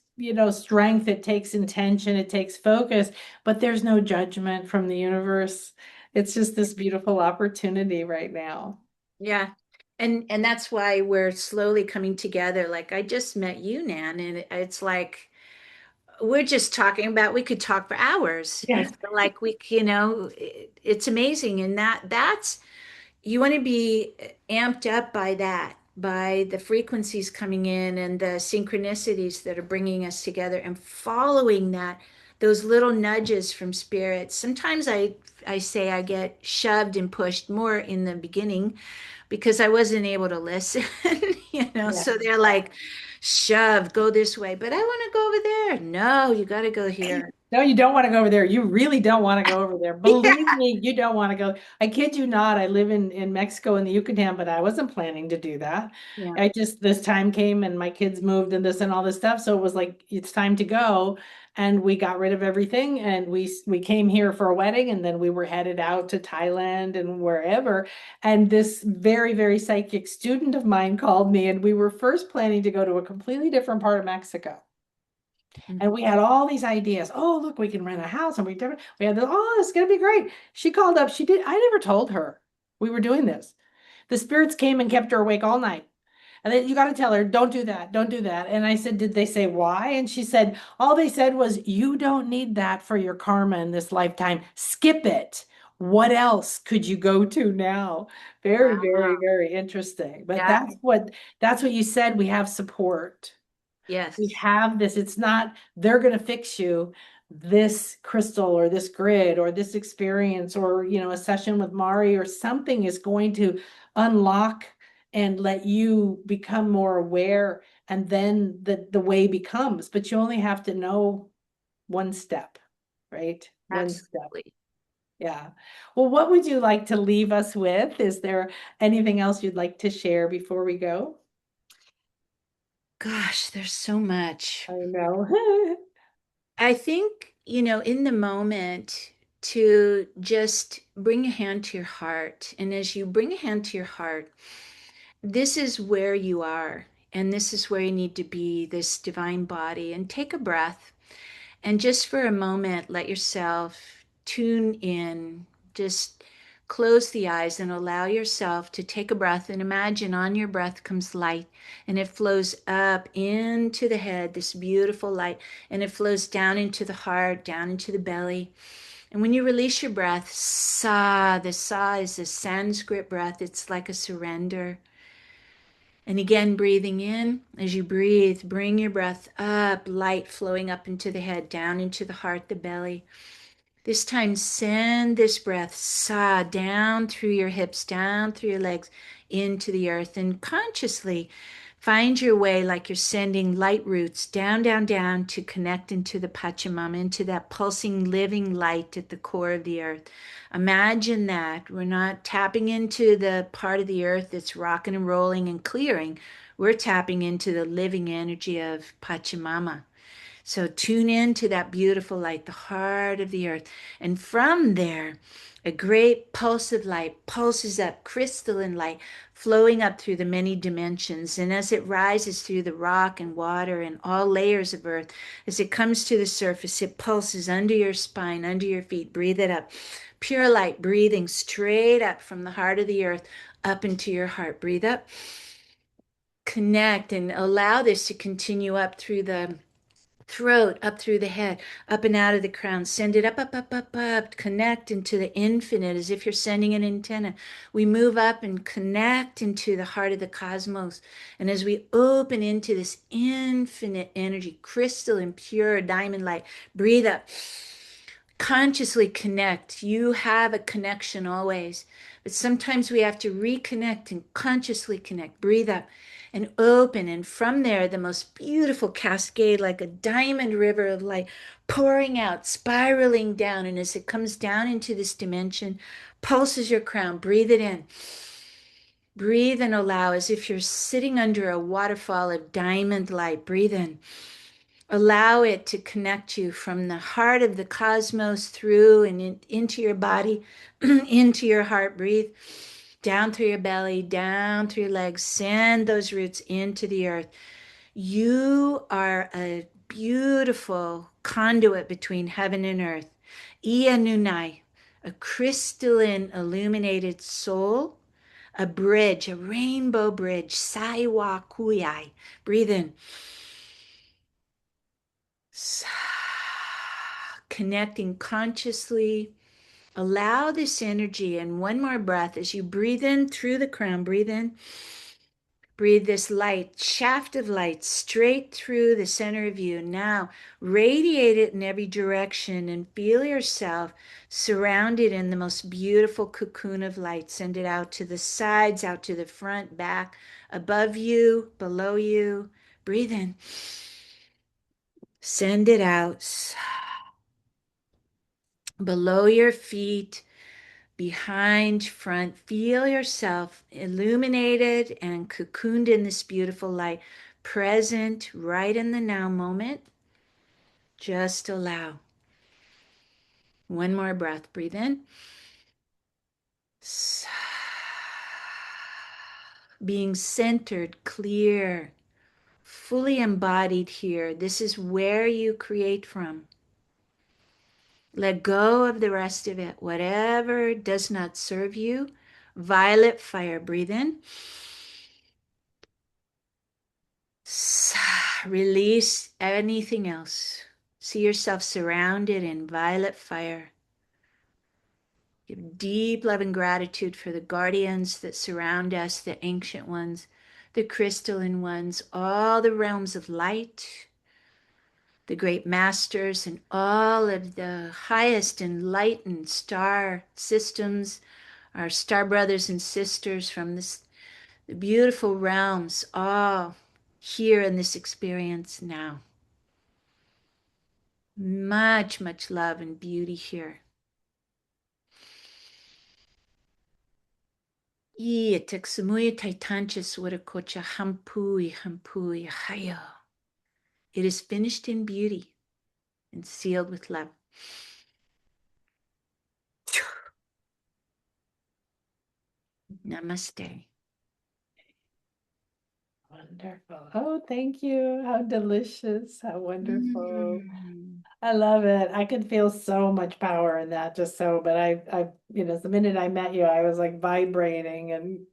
strength, it takes intention, it takes focus, but there's no judgment from the universe. It's just this beautiful opportunity right now.
Yeah. And that's why we're slowly coming together. Like, I just met you, Nan, and it's like we're just talking about, we could talk for hours. I
Yeah.
feel like it's amazing. And that's, you want to be amped up by that, by the frequencies coming in and the synchronicities that are bringing us together, and following that, those little nudges from spirit. Sometimes I I say I get shoved and pushed more in the beginning because I wasn't able to listen,
Yeah.
So they're like, shove, go this way, but I want to go over there. No, you got to go here.
No, you don't want to go over there. You really don't want to go over there.
Yeah.
Believe me, you don't want to go. I kid you not. I live in Mexico in the Yucatan, but I wasn't planning to do that.
Yeah.
I just, this time came and my kids moved and this and all this stuff. So it was like, it's time to go. And we got rid of everything and we came here for a wedding and then we were headed out to Thailand and wherever. And this very, very psychic student of mine called me and we were first planning to go to a completely different part of Mexico. And we had all these ideas. Oh, look, we can rent a house and we had this, oh, it's gonna be great. She called up. I never told her we were doing this. The spirits came and kept her awake all night. And then you got to tell her, don't do that, don't do that. And I said, did they say why? And she said, all they said was, you don't need that for your karma in this lifetime. Skip it. What else could you go to now? Very, very,
Wow.
very interesting. But
Yeah.
that's what you said. We have support. We
Yes.
have this. It's not they're going to fix you. This crystal or this grid or this experience or a session with Mari or something is going to unlock and let you become more aware, and then the way becomes. But you only have to know one step, right? One step.
Absolutely.
Yeah. Well, what would you like to leave us with? Is there anything else you'd like to share before we go?
Gosh, there's so much.
I know.
I think, in the moment to just bring a hand to your heart. And as you bring a hand to your heart, this is where you are. And this is where you need to be, this divine body. And take a breath. And just for a moment, let yourself tune in. Just close the eyes and allow yourself to take a breath. And imagine on your breath comes light and it flows up into the head, this beautiful light, and it flows down into the heart, down into the belly. And when you release your breath, sa, the sa is a Sanskrit breath. It's like a surrender. And again, breathing in, as you breathe, bring your breath up, light flowing up into the head, down into the heart, the belly. This time, send this breath, sa, down through your hips, down through your legs, into the earth. And consciously find your way like you're sending light roots down, down, down to connect into the Pachamama, into that pulsing, living light at the core of the earth. Imagine that. We're not tapping into the part of the earth that's rocking and rolling and clearing. We're tapping into the living energy of Pachamama. So tune in to that beautiful light, the heart of the earth. And from there, a great pulse of light pulses up, crystalline light, flowing up through the many dimensions. And as it rises through the rock and water and all layers of earth, as it comes to the surface, it pulses under your spine, under your feet. Breathe it up. Pure light, breathing straight up from the heart of the earth up into your heart. Breathe up, connect, and allow this to continue up through the throat, up through the head, up and out of the crown. Send it up, up, up, up, up. Connect into the infinite as if you're sending an antenna. We move up and connect into the heart of the cosmos. And as we open into this infinite energy, crystal and pure diamond light, breathe up. Consciously connect. You have a connection always, but sometimes we have to reconnect and consciously connect. Breathe up and open, and from there, the most beautiful cascade, like a diamond river of light, pouring out, spiraling down. And as it comes down into this dimension, pulses your crown. Breathe it in. Breathe and allow as if you're sitting under a waterfall of diamond light. Breathe in. Allow it to connect you from the heart of the cosmos through and into your body, into your heart. Breathe down through your belly, down through your legs. Send those roots into the earth. You are a beautiful conduit between heaven and earth. Ia Nunai, a crystalline illuminated soul, a bridge, a rainbow bridge. Saiwa Kuyai. Breathe in. Connecting consciously. Allow this energy and one more breath as you breathe in through the crown. Breathe in. Breathe this light, shaft of light straight through the center of you. Now radiate it in every direction and feel yourself surrounded in the most beautiful cocoon of light. Send it out to the sides, out to the front, back, above you, below you. Breathe in. Send it out. Below your feet, behind, front. Feel yourself illuminated and cocooned in this beautiful light, present right in the now moment. Just allow. One more breath. Breathe in. Being centered, clear, fully embodied here. This is where you create from. Let go of the rest of it. Whatever does not serve you. Violet fire. Breathe in. Release anything else. See yourself surrounded in violet fire. Give deep love and gratitude for the guardians that surround us, the ancient ones, the crystalline ones, all the realms of light, the great masters, and all of the highest enlightened star systems, our star brothers and sisters from the beautiful realms, all here in this experience now. Much, much love and beauty here. It is finished in beauty and sealed with love. Namaste.
Wonderful. Oh, thank you. How delicious. How wonderful.
Mm.
I love it. I could feel so much power in that just so, but the minute I met you, I was like vibrating and,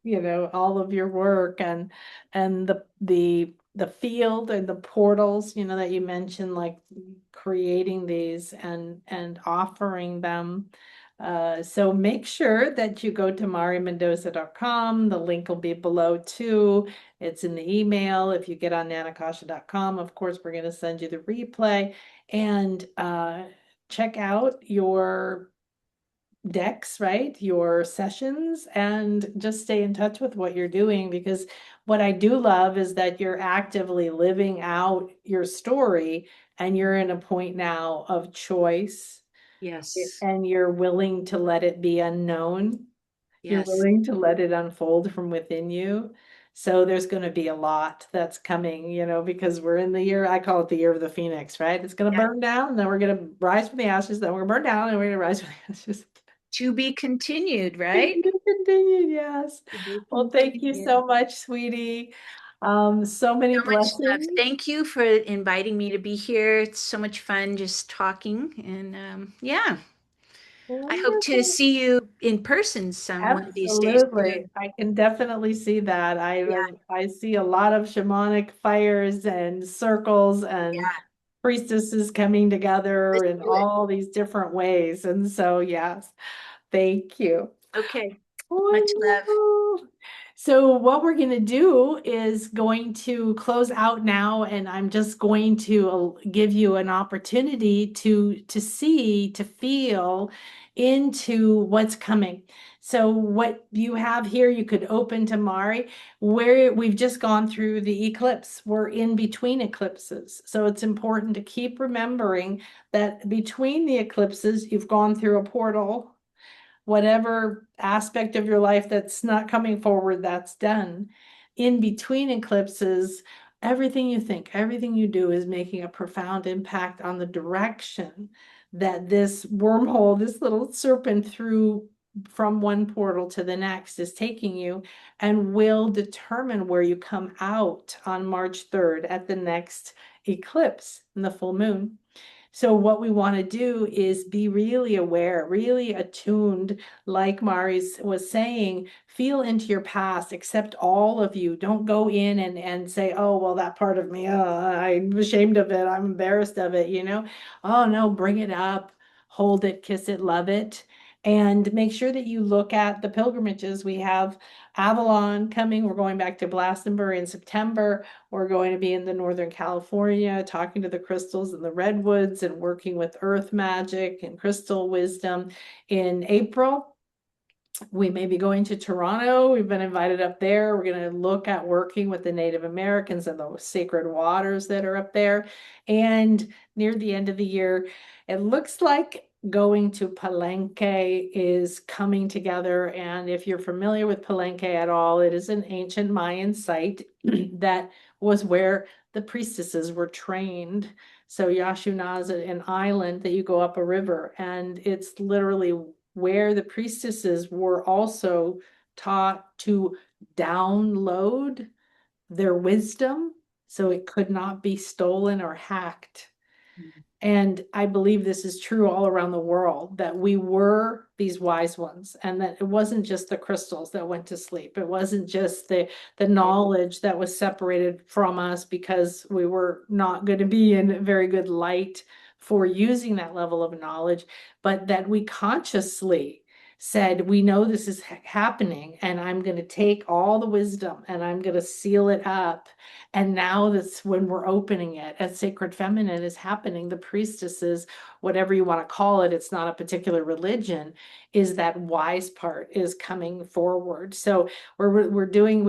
all of your work and the field and the portals, that you mentioned, like creating these and offering them. So make sure that you go to marimendoza.com. The link will be below too. It's in the email. If you get on akasha.com, of course, we're going to send you the replay and check out your decks, right? Your sessions, and just stay in touch with what you're doing, because what I do love is that you're actively living out your story and you're in a point now of choice
Yes.
and you're willing to let it be unknown. You're
Yes.
willing to let it unfold from within you. So there's going to be a lot that's coming, because we're in the year, I call it the year of the Phoenix, right? It's going to
Yeah.
burn down, then we're going to rise from the ashes, then we're going to burn down, and we're going to rise from the ashes.
To be continued, right?
Continue, yes.
To be
Well, thank you
continued.
so much, sweetie. So many
So much love.
blessings.
Thank you for inviting me to be here. It's so much fun just talking. And yeah, I hope to
Wonderful.
see you in person some one of these days
Absolutely.
too.
I can definitely see that.
Yeah,
I see a lot of shamanic fires and circles and
yeah.
priestesses coming together
Let's
in
do it.
all these different ways. And so, yes, thank you.
Okay. Much love.
Wonderful. So what we're going to do is going to close out now, and I'm just going to give you an opportunity to see, to feel into what's coming. So what you have here, you could open to Mari, where we've just gone through the eclipse. We're in between eclipses. So it's important to keep remembering that between the eclipses, you've gone through a portal. Whatever aspect of your life that's not coming forward, that's done. In between eclipses, everything you think, everything you do is making a profound impact on the direction that this wormhole, this little serpent through from one portal to the next is taking you, and will determine where you come out on March 3rd at the next eclipse in the full moon. So what we want to do is be really aware, really attuned, like Mari's was saying, feel into your past, accept all of you. Don't go in and say, oh, well, that part of me, I'm ashamed of it. I'm embarrassed of it, Oh, no, bring it up, hold it, kiss it, love it. And make sure that you look at the pilgrimages. We have Avalon coming. We're going back to Glastonbury in September. We're going to be in the Northern California, talking to the crystals and the redwoods and working with earth magic and crystal wisdom in April. We may be going to Toronto. We've been invited up there. We're going to look at working with the Native Americans and those sacred waters that are up there. And near the end of the year, it looks like going to Palenque is coming together. And if you're familiar with Palenque at all, it is an ancient Mayan site that was where the priestesses were trained. So Yasuna is an island that you go up a river, and it's literally where the priestesses were also taught to download their wisdom so it could not be stolen or hacked. And I believe this is true all around the world, that we were these wise ones, and that it wasn't just the crystals that went to sleep. It wasn't just the knowledge that was separated from us because we were not going to be in very good light for using that level of knowledge, but that we consciously said, we know this is happening, and I'm going to take all the wisdom and I'm going to seal it up. And now that's when we're opening it, as Sacred Feminine is happening, the priestesses, whatever you want to call it, it's not a particular religion, is that wise part is coming forward. So we're doing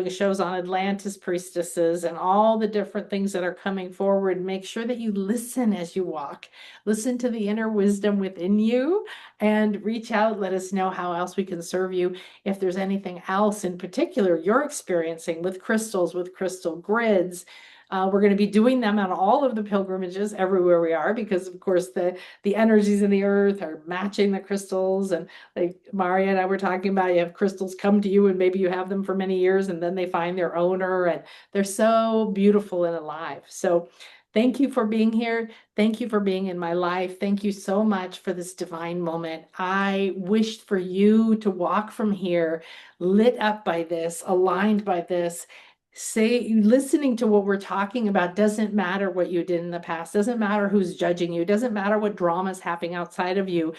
shows on Atlantis priestesses and all the different things that are coming forward. Make sure that you listen as you walk. Listen to the inner wisdom within you and reach out. Let us know how else we can serve you. If there's anything else in particular you're experiencing with crystals, with crystal grids, we're going to be doing them on all of the pilgrimages everywhere we are, because of course the energies in the earth are matching the crystals. And like Mari and I were talking about, you have crystals come to you and maybe you have them for many years and then they find their owner, and they're so beautiful and alive. So thank you for being here. Thank you for being in my life. Thank you so much for this divine moment. I wished for you to walk from here lit up by this, aligned by this. Listening to what we're talking about doesn't matter what you did in the past, doesn't matter who's judging you, doesn't matter what drama is happening outside of you.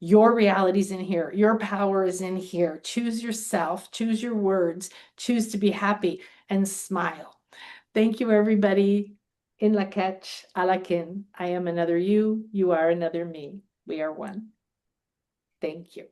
Your reality's in here. Your power is in here. Choose yourself, choose your words, choose to be happy and smile. Thank you, everybody. In la catch, alakin. I am another you. You are another me. We are one. Thank you.